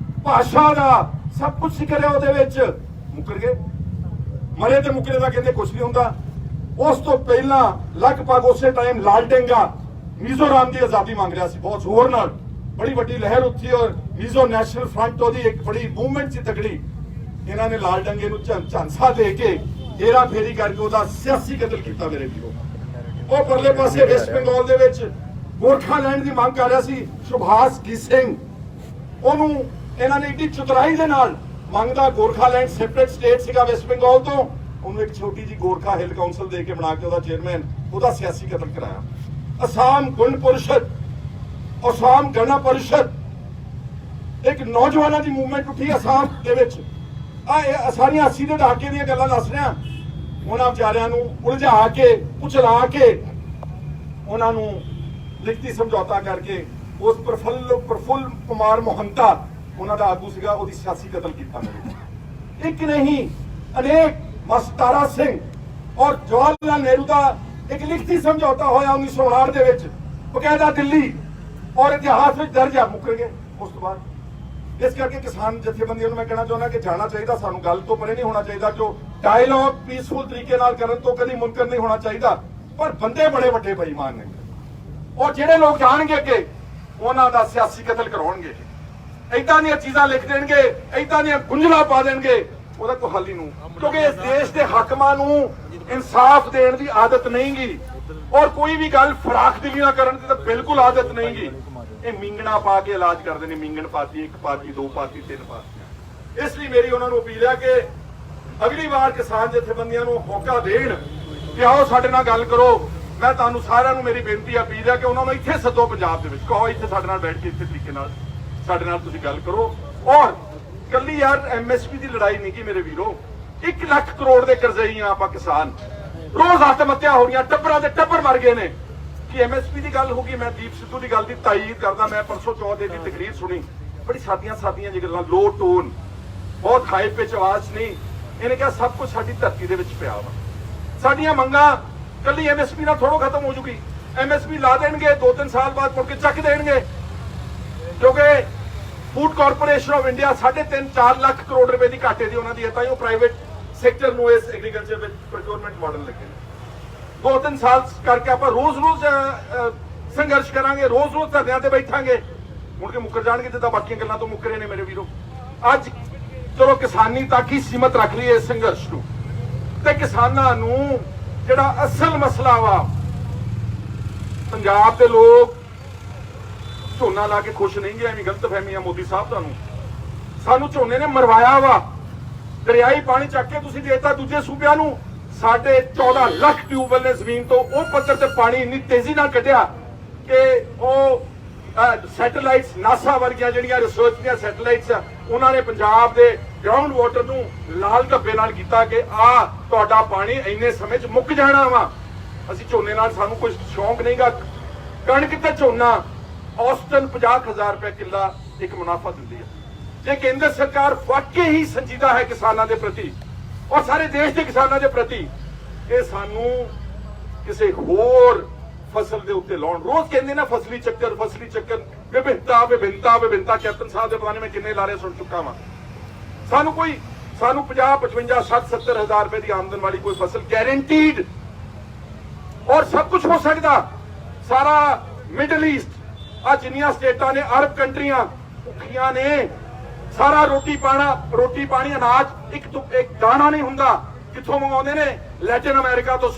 Speaker 1: ਭਾਸ਼ਾ ਦਾ ਸਭ ਕੁਝ ਕਰਿਆ ਉਹਦੇ ਵਿੱਚ, ਮੁੱਕਰ ਗਏ। ਮਰੇ ਤੇ ਮੁੱਕਰੇ ਦਾ ਕਹਿੰਦੇ ਕੁਝ ਨਹੀਂ ਹੁੰਦਾ। ਉਸ ਤੋਂ ਪਹਿਲਾਂ ਲਗਭਗ ਉਸੇ ਟਾਈਮ ਲਾਲਡੇਂਗਾ ਮਿਜ਼ੋਰਾਮ ਦੀ ਆਜ਼ਾਦੀ ਮੰਗ ਰਿਹਾ ਸੀ ਬਹੁਤ ਜ਼ੋਰ ਨਾਲ, ਬੜੀ ਵੱਡੀ ਲਹਿਰ ਉੱਠੀ ਔਰ ਮਿਜ਼ੋ ਨੈਸ਼ਨਲ ਫਰੰਟ ਉਹਦੀ ਇੱਕ ਬੜੀ ਮੂਵਮੈਂਟ ਸੀ ਤਕੜੀ। ਇਹਨਾਂ ਨੇ ਲਾਲਡੰਗੇ ਨੂੰ ਝਾਂਸਾ ਦੇ ਕੇ ਹੇਰਾ ਫੇਰੀ ਕਰਕੇ ਉਹਦਾ ਸਿਆਸੀ ਕਤਲ ਕੀਤਾ ਮੇਰੇ ਵੀਰੋ। ਉਹ ਪਰਲੇ ਪਾਸੇ ਵੈਸਟ ਬੰਗਾਲ ਦੇ ਵਿੱਚ ਗੋਰਖਾਲੈਂਡ ਦੀ ਮੰਗ ਕਰ ਰਿਹਾ ਸੀ ਸੁਭਾਸ਼ ਕੀ ਸਿੰਘ, ਉਹਨੂੰ ਇਹਨਾਂ ਨੇ ਇੱਡੀ ਚਤੁਰਾਈ ਦੇ ਨਾਲ ਮੰਗਦਾ, ਗੋਰਖਾਲੈਂਡ ਸੈਪਰੇਟ ਸਟੇਟ ਸੀਗਾ ਵੈਸਟ ਬੰਗਾਲ ਤੋਂ, ਉਹਨੂੰ ਇੱਕ ਛੋਟੀ ਜੀ ਗੋਰਖਾ ਹਿਲ ਕਾਉਂਸਲ ਦੇ ਕੇ ਬਣਾ ਕੇ ਉਹਦਾ ਚੇਅਰਮੈਨ, ਉਹਦਾ ਸਿਆਸੀ ਕਤਲ ਕਰਾਇਆ। ਅਸਾਮ ਗੁਣ ਪਰਿਸ਼ਦ, ਅਸਾਮ ਗਣ ਪਰਿਸ਼ਦ, ਇੱਕ ਨੌਜਵਾਨਾਂ ਦੀ ਮੂਵਮੈਂਟ ਉੱਠੀ ਅਸਾਮ ਦੇ ਵਿੱਚ। ਆ ਸਾਰੀਆਂ 80 ਦੇ ਦਹਾਕੇ ਦੀਆਂ ਗੱਲਾਂ ਦੱਸ ਰਿਹਾ, ਉਹਨਾਂ ਵਿਚਾਰਿਆਂ ਨੂੰ ਉਲਝਾ ਕੇ ਉਚਲਾ ਕੇ ਉਹਨਾਂ ਨੂੰ ਲਿਖਤੀ ਸਮਝੌਤਾ ਕਰਕੇ ਉਸ ਪ੍ਰਫੁੱਲ ਕੁਮਾਰ ਮੋਹੰਤਾ ਉਹਨਾਂ ਦਾ ਆਗੂ ਸੀਗਾ, ਉਹਦੀ ਸਿਆਸੀ ਕਤਲ ਕੀਤਾ ਮੇਰੇ। ਇੱਕ ਨਹੀਂ ਅਨੇਕ, ਮਸਤਾਰਾ ਸਿੰਘ ਔਰ ਜਵਾਹਰ ਲਾਲ ਨਹਿਰੂ ਦਾ ਇੱਕ ਲਿਖਤੀ ਸਮਝੌਤਾ ਹੋਇਆ 1968 ਦੇ ਵਿੱਚ, ਬਕਾਇਦਾ ਦਿੱਲੀ, ਔਰ ਇਤਿਹਾਸ ਵਿੱਚ ਦਰਜ ਆ, ਮੁੱਕਰ ਗਏ ਉਸ ਤੋਂ ਬਾਅਦ। ਇਸ ਕਰਕੇ ਕਿਸਾਨ ਜਥੇਬੰਦੀਆਂ ਨੂੰ ਮੈਂ ਕਹਿਣਾ ਚਾਹੁੰਦਾ ਕਿ ਜਾਣਾ ਚਾਹੀਦਾ, ਸਾਨੂੰ ਗੱਲ ਤੋਂ ਪਰੇ ਨਹੀਂ ਹੋਣਾ ਚਾਹੀਦਾ, ਜੋ ਡਾਇਲੌਗ ਪੀਸਫੁਲ ਤਰੀਕੇ ਨਾਲ ਕਰਨ ਤੋਂ ਕਦੀ ਮੁਨਕਰ ਨਹੀਂ ਹੋਣਾ ਚਾਹੀਦਾ, ਪਰ ਬੰਦੇ ਬੜੇ ਵੱਡੇ ਬੇਈਮਾਨ ਨੇ, ਔਰ ਜਿਹੜੇ ਲੋਕ ਜਾਣਗੇ ਅੱਗੇ ਉਹਨਾਂ ਦਾ ਸਿਆਸੀ ਕਤਲ ਕਰਾਉਣਗੇ, ਏਦਾਂ ਦੀਆਂ ਚੀਜ਼ਾਂ ਲਿਖ ਦੇਣਗੇ, ਏਦਾਂ ਦੀਆਂ ਗੁੰਝਲਾਂ ਪਾ ਦੇਣਗੇ, ਉਹਦਾ ਕੋਈ ਹੱਲ ਹੀ ਨਹੀਂ। ਕਿਉਂਕਿ ਇਸ ਦੇਸ਼ ਦੇ ਹਾਕਮਾਂ ਨੂੰ ਇਨਸਾਫ ਦੇਣ ਦੀ ਆਦਤ ਨਹੀਂਗੀ, ਔਰ ਕੋਈ ਵੀ ਗੱਲ ਫਰਾਖ ਦਿਲੀ ਨਾਲ ਕਰਨ ਦੀ ਤਾਂ ਬਿਲਕੁਲ ਆਦਤ ਨਹੀਂਗੀ। ਇਹ ਮਿੰਗਣਾ ਪਾ ਕੇ ਇਲਾਜ ਕਰਦੇ ਨੇ, ਮਿੰਗਣ ਪਾਰਟੀ, ਇੱਕ ਪਾਰਟੀ, ਦੋ ਪਾਰਟੀ, ਤਿੰਨ ਪਾਰਟੀਆਂ। ਇਸ ਲਈ ਮੇਰੀ ਉਹਨਾਂ ਨੂੰ ਅਪੀਲ ਹੈ ਕਿ ਅਗਲੀ ਵਾਰ ਕਿਸਾਨ ਜਥੇਬੰਦੀਆਂ ਨੂੰ ਹੋਕਾ ਦੇਣ ਕਿ ਆਓ ਸਾਡੇ ਨਾਲ ਗੱਲ ਕਰੋ। ਮੈਂ ਤੁਹਾਨੂੰ ਸਾਰਿਆਂ ਨੂੰ ਮੇਰੀ ਬੇਨਤੀ ਅਪੀਲ ਹੈ ਕਿ ਉਹਨਾਂ ਨੂੰ ਇੱਥੇ ਸੱਦੋ, ਪੰਜਾਬ ਦੇ ਵਿੱਚ ਕਹੋ ਇੱਥੇ ਸਾਡੇ ਨਾਲ ਬੈਠ ਕੇ ਇੱਥੇ ਤਰੀਕੇ ਨਾਲ ਸਾਡੇ ਨਾਲ ਤੁਸੀਂ ਗੱਲ ਕਰੋ। ਔਰ ਕੱਲੀ ਯਾਰ ਐਮਐਸਪੀ ਦੀ ਲੜਾਈ ਨਹੀਂ ਕੀ ਮੇਰੇ ਵੀਰੋ, 1 ਲੱਖ ਕਰੋੜ ਦੇ ਕਰਜ਼ਈ ਆ ਆਪਾਂ ਕਿਸਾਨ, ਰੋਜ਼ ਆਤਮ ਹੱਤਿਆ ਹੋ ਰਹੀਆਂ, ਟੱਬਰਾਂ ਦੇ ਟੱਬਰ ਮਰ ਗਏ ਨੇ। ਕਿ ਐਮਐਸਪੀ ਦੀ ਗੱਲ ਹੋ ਗਈ, ਮੈਂ ਦੀਪ ਸਿੱਧੂ ਦੀ ਗੱਲ ਦੀ ਤਾਈਦ ਕਰਦਾ। ਮੈਂ ਪਰਸੋਂ ਚੌਥ ਦੀ ਤਕਰੀਰ ਸੁਣੀ, ਬੜੀ ਸਾਦੀਆਂ ਜਿਹੀ ਗੱਲਾਂ, ਲੋ ਟੋਨ, ਬਹੁਤ ਹਾਈ ਪਿਚ ਆਵਾਜ਼ ਨਹੀਂ। ਇਹਨੇ ਕਿਹਾ ਸਭ ਕੁਝ ਸਾਡੀ ਧਰਤੀ ਦੇ ਵਿੱਚ ਪਿਆ ਵਾ, ਸਾਡੀਆਂ ਮੰਗਾਂ ਕੱਲੀ ਐਮਐਸਪੀ ਨਾਲ ਥੋੜੋ ਖਤਮ ਹੋ ਜੂਗੀ। ਐਮਐਸਪੀ ਲਾ ਦੇਣਗੇ, 2-3 ਸਾਲ ਬਾਅਦ ਮੁੜ ਕੇ ਚੱਕ ਦੇਣਗੇ, ਕਿਉਂਕਿ food corporation of India 3.5-4 lakh crore ਰੁਪਏ ਦੀ ਘਾਟੇ ਦੀ ਉਹਨਾਂ ਦੀ ਹੈ, ਤਾਂ ਹੀ ਉਹ ਪ੍ਰਾਈਵੇਟ ਸੈਕਟਰ ਨੂੰ ਇਸ ਐਗਰੀਕਲਚਰ ਵਿੱਚ ਪ੍ਰੋਕਿਉਰਮੈਂਟ ਮਾਡਲ ਲੱਗੇ ਨੇ। 2-3 ਸਾਲ ਕਰਕੇ ਆਪਾਂ ਰੋਜ਼-ਰੋਜ਼ ਸੰਘਰਸ਼ ਕਰਾਂਗੇ, ਰੋਜ਼-ਰੋਜ਼ ਧਰਨਿਆਂ ਤੇ ਬੈਠਾਂਗੇ, ਮੁੜ ਕੇ ਮੁੱਕਰ ਜਾਣਗੇ ਜਿੱਦਾਂ ਬਾਕੀਆਂ ਗੱਲਾਂ ਤੋਂ ਮੁੱਕਰੇ ਨੇ ਮੇਰੇ ਵੀਰੋ। ਅੱਜ ਚਲੋ ਕਿਸਾਨੀ ਤੱਕ ਹੀ ਸੀਮਤ ਰੱਖ ਲਈਏ ਇਸ ਸੰਘਰਸ਼ ਨੂੰ, ਤੇ ਕਿਸਾਨਾਂ ਨੂੰ ਜਿਹੜਾ ਅਸਲ ਮਸਲਾ ਵਾ, ਪੰਜਾਬ ਦੇ ਲੋਕ ਝੋਨਾ ਲਾ ਕੇ ਖੁਸ਼ ਨਹੀਂ ਗਏ, ਐਵੇਂ ਗਲਤਫਹਿਮੀ ਆ ਮੋਦੀ ਸਾਹਿਬ ਤੁਹਾਨੂੰ, ਸਾਨੂੰ ਝੋਨੇ ਨੇ ਮਰਵਾਇਆ ਵਾ। ਦਰਿਆਈ ਪਾਣੀ ਚੱਕ ਕੇ ਤੁਸੀਂ ਦੇਤਾ ਦੂਜੇ ਸੂਬਿਆਂ ਨੂੰ, ਸਾਡੇ 14 ਲੱਖ ਟਿਊਬਵੈਲ ਨੇ ਜ਼ਮੀਨ ਤੋਂ ਉਹ ਪੱਧਰ ਤੇ ਪਾਣੀ ਇੰਨੀ ਤੇਜ਼ੀ ਨਾਲ ਕੱਢਿਆ ਕਿ ਉਹ ਸੈਟੇਲਾਈਟਸ, ਨਾਸਾ ਵਰਗੀਆਂ ਜਿਹੜੀਆਂ ਰਿਸਰਚ ਦੀਆਂ ਸੈਟੇਲਾਈਟਸ ਆ, ਉਹਨਾਂ ਨੇ ਪੰਜਾਬ ਦੇ ਗਰਾਊਂਡ ਵਾਟਰ ਨੂੰ ਲਾਲ ਧੱਬੇ ਨਾਲ ਕੀਤਾ ਕਿ ਆ ਤੁਹਾਡਾ ਪਾਣੀ ਇੰਨੇ ਸਮੇਂ 'ਚ ਮੁੱਕ ਜਾਣਾ ਵਾ। ਅਸੀਂ ਝੋਨੇ ਨਾਲ ਸਾਨੂੰ ਕੋਈ ਸ਼ੌਂਕ ਨਹੀਂਗਾ। ਕਣਕ ਤੇ ਝੋਨਾ ਔਸਤਨ 50,000 ਰੁਪਏ ਕਿੱਲਾ ਇੱਕ ਮੁਨਾਫਾ ਦਿੰਦੀ ਹੈ। ਜੇ ਕੇਂਦਰ ਸਰਕਾਰ ਵਾਕਈ ਹੀ ਸੰਜੀਦਾ ਹੈ ਕਿਸਾਨਾਂ ਦੇ ਪ੍ਰਤੀ ਔਰ ਸਾਰੇ ਦੇਸ਼ ਦੇ ਕਿਸਾਨਾਂ ਦੇ ਪ੍ਰਤੀ, ਇਹ ਸਾਨੂੰ ਕਿਸੇ ਹੋਰ ਫਸਲ ਦੇ ਉੱਤੇ ਲਾਉਣ। ਰੋਜ਼ ਕਹਿੰਦੇ ਨਾ ਫਸਲੀ ਚੱਕਰ, ਵਿਭਿੰਨਤਾ, ਕੈਪਟਨ ਸਾਹਿਬ ਦੇ ਪਤਾ ਮੈਂ ਕਿੰਨੇ ਲਾਰੇ ਸੁਣ ਚੁੱਕਾ ਵਾਂ। ਸਾਨੂੰ 50, 55, 60, 70 ਹਜ਼ਾਰ ਰੁਪਏ ਦੀ ਆਮਦਨ ਵਾਲੀ ਕੋਈ ਫਸਲ ਗਾਰੰਟੀਡ, ਔਰ ਸਭ ਕੁਝ ਹੋ ਸਕਦਾ। ਸਾਰਾ ਮਿਡਲ ਈਸਟ, ਆ ਜਿੰਨੀਆਂ ਸਟੇਟਾਂ ਨੇ, ਅਰਬ ਕੰਟਰੀਆਂ ਭੁੱਖੀਆਂ ਨੇ, ਸਾਰਾ ਰੋਟੀ ਪਾਣੀ ਅਨਾਜ ਇੱਕ ਦਾਣਾ ਨਹੀਂ ਹੁੰਦਾ। ਕਿੱਥੋਂ ਮੰਗਾਉਂਦੇ ਨੇ? ਲੈਟਿਨ ਅਮਰੀਕਾ ਤੋਂ,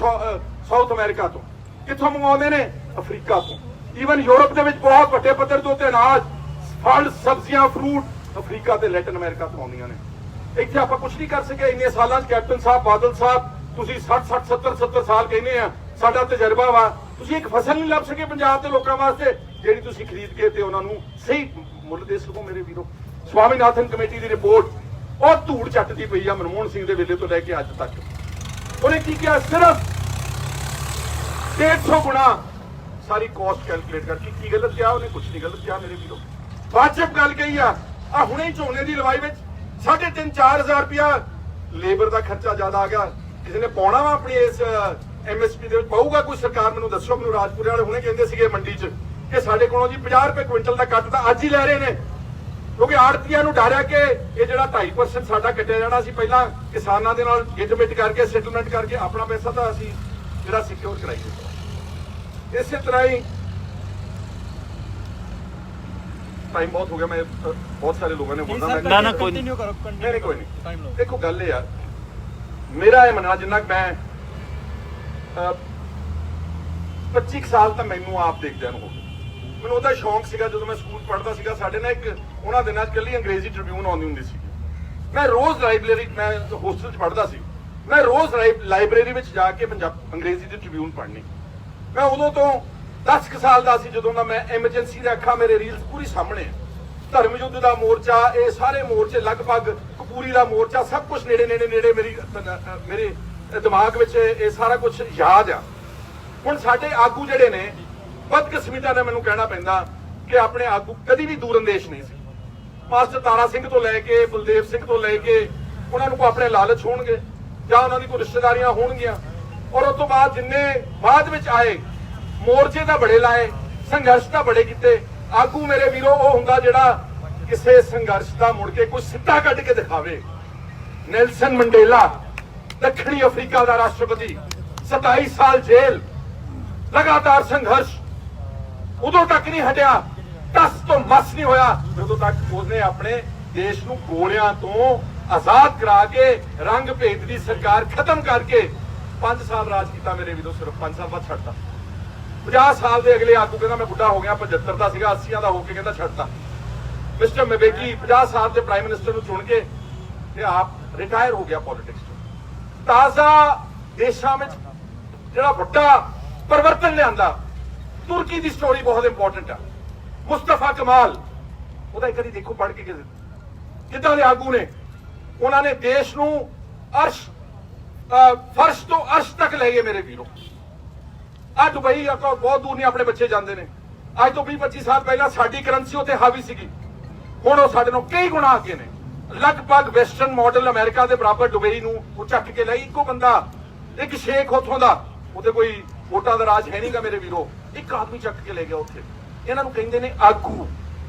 Speaker 1: ਸਾਊਥ ਅਮਰੀਕਾ ਤੋਂ। ਕਿੱਥੋਂ ਮੰਗਾਉਂਦੇ ਨੇ? ਅਫਰੀਕਾ ਤੋਂ। ਈਵਨ ਯੂਰਪ ਦੇ ਵਿੱਚ ਬਹੁਤ ਵੱਡੇ ਪੱਧਰ ਤੋਂ ਅਨਾਜ, ਫਲ, ਸਬਜ਼ੀਆਂ, ਫਰੂਟ ਅਫਰੀਕਾ ਤੇ ਲੈਟਿਨ ਅਮਰੀਕਾ ਤੋਂ ਆਉਂਦੀਆਂ ਨੇ। ਇੱਥੇ ਆਪਾਂ ਕੁਝ ਨਹੀਂ ਕਰ ਸਕੇ ਇੰਨੇ ਸਾਲਾਂ 'ਚ। ਕੈਪਟਨ ਸਾਹਿਬ, ਬਾਦਲ ਸਾਹਿਬ, ਤੁਸੀਂ 60 70 ਸਾਲ ਕਹਿੰਦੇ ਆ ਸਾਡਾ ਤਜਰਬਾ ਵਾ, ਤੁਸੀਂ ਇੱਕ ਫਸਲ ਨਹੀਂ ਲੱਭ ਸਕੇ ਪੰਜਾਬ ਦੇ ਲੋਕਾਂ ਵਾਸਤੇ ਜਿਹੜੀ ਤੁਸੀਂ ਖਰੀਦ ਕੇ ਤੇ ਉਹਨਾਂ ਨੂੰ ਸਹੀ ਮੁੱਲ ਦੇ ਸਕੋ ਮੇਰੇ ਵੀਰੋ। ਸਵਾਮੀਨਾਥਨ ਕਮੇਟੀ ਦੀ ਰਿਪੋਰਟ ਉਹ ਧੂੜ ਚੱਟਦੀ ਪਈ ਆ ਮਨਮੋਹਨ ਸਿੰਘ ਦੇ ਵੇਲੇ ਤੋਂ ਲੈ ਕੇ ਅੱਜ ਤੱਕ। ਉਹਨੇ ਕੀ ਕਿਹਾ? ਸਿਰਫ 150 ਗੁਣਾ ਸਾਰੀ ਕਾਸਟ ਕੈਲਕੂਲੇਟ ਕਰਕੇ। ਕੀ ਗਲਤ ਕਿਹਾ ਉਹਨੇ? ਕੁਝ ਨਹੀਂ ਗਲਤ ਕਿਹਾ ਮੇਰੇ ਵੀਰੋ। ਵਾਜਬ ਗੱਲ ਕਹੀ ਆ ਹੁਣੇ ਹੀ ਝੋਨੇ ਦੀ ਲਵਾਈ ਵਿੱਚ 3,500-4,000 ਰੁਪਇਆ ਲੇਬਰ ਦਾ ਖਰਚਾ ਜ਼ਿਆਦਾ ਆ ਗਿਆ। ਕਿਸੇ ਨੇ ਪਾਉਣਾ ਵਾ ਆਪਣੀ ਇਸ MSP ਦੇ ਵਿੱਚ? ਪਾਊਗਾ ਕੋਈ ਸਰਕਾਰ? ਮੈਨੂੰ ਦੱਸੋ। ਮੈਨੂੰ ਰਾਜਪੁਰੇ ਵਾਲੇ ਹੁਣੇ ਕਹਿੰਦੇ ਸੀਗੇ ਮੰਡੀ 'ਚ ਕਿ ਸਾਡੇ ਕੋਲੋਂ ਜੀ 50 ਰੁਪਏ ਕੁਇੰਟਲ ਦਾ ਕੱਟ ਤਾਂ ਅੱਜ ਹੀ ਲੈ ਰਹੇ ਨੇ, ਕਿਉਂਕਿ ਆੜਤੀਆਂ ਨੂੰ ਡਰਿਆ ਕਿ ਇਹ ਜਿਹੜਾ 2.5% ਸਾਡਾ ਕੱਟਿਆ ਜਾਣਾ ਸੀ ਪਹਿਲਾਂ ਕਿਸਾਨਾਂ ਦੇ ਨਾਲ ਗਿੱਟ-ਮਿੱਟ ਕਰਕੇ ਸੈਟਲਮੈਂਟ ਕਰਕੇ ਆਪਣਾ ਪੈਸਾ ਤਾਂ ਅਸੀਂ ਜਿਹੜਾ ਸਿਕਿਉਰ ਕਰਾਈ ਦਿੱਤਾ। ਇਸੇ ਤਰ੍ਹਾਂ ਹੀ ਟਾਈਮ ਬਹੁਤ ਹੋ ਗਿਆ, ਮੈਂ ਬਹੁਤ ਸਾਰੇ ਲੋਕਾਂ ਨੇ ਬੋਲਣਾ
Speaker 2: ਨਾ ਕੰਟੀਨਿਊ ਕਰੋ।
Speaker 1: ਨਹੀਂ ਕੋਈ ਨਹੀਂ। ਦੇਖੋ ਗੱਲ ਇਹ ਆ, ਮੇਰਾ ਇਹ ਮੰਨਣਾ ਜਿੰਨਾ ਮੈਂ 25 ਸਾਲ ਤਾਂ ਮੈਨੂੰ ਆਪ ਦੇਖਦਿਆਂ ਨੂੰ ਹੋ ਗਏ। ਮੈਨੂੰ ਉਹਦਾ ਸ਼ੌਂਕ ਸੀਗਾ ਜਦੋਂ ਮੈਂ ਸਕੂਲ ਪੜ੍ਹਦਾ ਸੀਗਾ, ਸਾਡੇ ਨਾਲ ਇੱਕ ਉਹਨਾਂ ਦਿਨਾਂ 'ਚ ਇਕੱਲੀ ਅੰਗਰੇਜ਼ੀ ਟ੍ਰਿਬਿਊਨ ਆਉਂਦੀ ਹੁੰਦੀ ਸੀ। ਮੈਂ ਰੋਜ਼ ਲਾਇਬ੍ਰੇਰੀ, ਮੈਂ ਹੋਸਟਲ 'ਚ ਪੜ੍ਹਦਾ ਸੀ, ਮੈਂ ਰੋਜ਼ ਲਾਇਬ੍ਰੇਰੀ ਵਿੱਚ ਜਾ ਕੇ ਅੰਗਰੇਜ਼ੀ ਦੀ ਟ੍ਰਿਬਿਊਨ ਪੜ੍ਹਨੀ। ਮੈਂ ਉਦੋਂ ਤੋਂ 10 ਸਾਲ ਦਾ ਸੀ ਜਦੋਂ ਦਾ ਮੈਂ ਐਮਰਜੈਂਸੀ ਦੇ ਅੱਖਾਂ ਮੇਰੇ ਰੀਲਸ ਪੂਰੀ ਸਾਹਮਣੇ ਆ। ਧਰਮ ਯੁੱਧ ਦਾ ਮੋਰਚਾ, ਇਹ ਸਾਰੇ ਮੋਰਚੇ ਲਗਭਗ, ਕਪੂਰੀ ਦਾ ਮੋਰਚਾ, ਸਭ ਕੁਝ ਨੇੜੇ ਮੇਰੇ ਦਿਮਾਗ ਵਿੱਚ ਇਹ ਸਾਰਾ ਕੁਝ ਯਾਦ ਆ। ਹੁਣ ਸਾਡੇ ਆਗੂ ਜਿਹੜੇ ਨੇ, ਬਦਕਿਸਮਤੀ ਨਾਲ ਮੈਨੂੰ ਕਹਿਣਾ ਪੈਂਦਾ ਕਿ ਆਪਣੇ ਆਗੂ ਕਦੀ ਵੀ ਦੂਰਅੰਦੇਸ਼ ਨਹੀਂ ਸੀ। ਮਾਸਟਰ ਤਾਰਾ ਸਿੰਘ ਤੋਂ ਲੈ ਕੇ ਬਲਦੇਵ ਸਿੰਘ ਤੋਂ ਲੈ ਕੇ ਉਹਨਾਂ ਨੂੰ ਕੋਈ ਆਪਣੇ ਲਾਲਚ ਹੋਣਗੇ ਜਾਂ ਉਹਨਾਂ ਦੀ ਕੋਈ ਰਿਸ਼ਤੇਦਾਰੀਆਂ ਹੋਣਗੀਆਂ, ਔਰ ਉਸ ਤੋਂ ਬਾਅਦ ਜਿੰਨੇ ਬਾਅਦ ਵਿੱਚ ਆਏ ਮੋਰਚੇ ਦਾ ਬੜੇ ਲਾਏ, ਸੰਘਰਸ਼ ਦਾ ਬੜੇ ਕੀਤੇ। ਆਗੂ ਮੇਰੇ ਵੀਰੋ ਉਹ ਹੁੰਦਾ ਜਿਹੜਾ ਕਿਸੇ ਸੰਘਰਸ਼ ਦਾ ਮੁੜ ਕੇ ਕੋਈ ਸਿੱਟਾ ਕੱਢ ਕੇ ਦਿਖਾਵੇ। ਨੈਲਸਨ ਮੰਡੇਲਾ, ਦੱਖਣੀ ਅਫਰੀਕਾ ਦਾ ਰਾਸ਼ਟਰਪਤੀ, 27 ਸਾਲ ਜੇਲ੍ਹ, ਲਗਾਤਾਰ ਸੰਘਰਸ਼, ਉਦੋਂ ਤੱਕ ਨਹੀਂ ਹਟਿਆ, ਟਸ ਤੋਂ ਮਸ ਨਹੀਂ ਹੋਇਆ ਜਦੋਂ ਤੱਕ ਉਸਨੇ ਆਪਣੇ ਦੇਸ਼ ਨੂੰ ਗੋਲਿਆਂ ਤੋਂ ਆਜ਼ਾਦ ਕਰਾ ਕੇ ਰੰਗ ਭੇਦ ਦੀ ਸਰਕਾਰ ਖਤਮ ਕਰਕੇ 5 ਸਾਲ ਰਾਜ ਕੀਤਾ ਮੇਰੇ ਵੀਰੋ। ਸਿਰਫ 5 ਸਾਲ ਬਾਅਦ ਛੱਡਤਾ। 50 ਸਾਲ ਦੇ ਅਗਲੇ ਆਗੂ ਕਹਿੰਦਾ ਮੈਂ ਬੁੱਢਾ ਹੋ ਗਿਆ, 75 ਦਾ ਸੀਗਾ, 80 ਦਾ ਹੋ ਕੇ ਕਹਿੰਦਾ ਛੱਡਤਾ। ਮਿਸਟਰ ਮਬੇਕੀ 50 ਸਾਲ ਦੇ ਪ੍ਰਾਈਮ ਮਿਨਿਸਟਰ ਨੂੰ ਚੁਣ ਕੇ ਤੇ ਆਪ ਰਿਟਾਇਰ ਹੋ ਗਿਆ ਪੋਲਿਟਿਕਸ ਤੋਂ। ਤਾਜ਼ਾ ਦੇਸ਼ਾਂ ਵਿੱਚ ਜਿਹੜਾ ਵੱਡਾ ਪਰਿਵਰਤਨ ਲਿਆਂਦਾ, ਤੁਰਕੀ ਦੀ ਸਟੋਰੀ ਬਹੁਤ ਇੰਪੋਰਟੈਂਟ ਆ। ਮੁਸਤਫਾ ਕਮਾਲ, ਉਹਦਾ ਇੱਕ ਵਾਰੀ ਦੇਖੋ ਪੜ੍ਹ ਕੇ ਕਿੱਦਾਂ ਦੇ ਆਗੂ ਨੇ। ਉਹਨਾਂ ਨੇ ਦੇਸ਼ ਨੂੰ ਫਰਸ਼ ਤੋਂ ਅਰਸ਼ ਤੱਕ ਲੈ ਗਏ ਮੇਰੇ ਵੀਰੋ। ਆ ਦੁਬਈ ਬਹੁਤ ਦੂਰ ਨਹੀਂ ਆਪਣੇ ਬੱਚੇ ਜਾਂਦੇ ਨੇ। ਅੱਜ ਤੋਂ 20-25 ਸਾਲ ਪਹਿਲਾਂ ਸਾਡੀ ਕਰੰਸੀ ਉੱਥੇ ਹਾਵੀ ਸੀਗੀ, ਹੁਣ ਉਹ ਸਾਡੇ ਨੂੰ ਕਈ ਗੁਣਾ ਅੱਗੇ ਨੇ। ਲਗਭਗ ਵੈਸਟਰਨ ਮਾਡਲ ਅਮਰੀਕਾ ਦੇ ਬਰਾਬਰ ਦੁਬਈ ਨੂੰ ਉਹ ਚੱਕ ਕੇ ਲਈ। ਇੱਕੋ ਬੰਦਾ, ਇੱਕ ਸ਼ੇਖ ਉੱਥੋਂ ਦਾ, ਉਹਦੇ ਕੋਈ ਵੋਟਾਂ ਦਾ ਰਾਜ ਹੈ ਨਹੀਂਗਾ ਮੇਰੇ ਵੀਰੋ, ਇੱਕ ਆਦਮੀ ਚੱਕ ਕੇ ਲੈ ਗਿਆ ਉੱਥੇ। ਇਹਨਾਂ ਨੂੰ ਕਹਿੰਦੇ ਨੇ ਆਗੂ।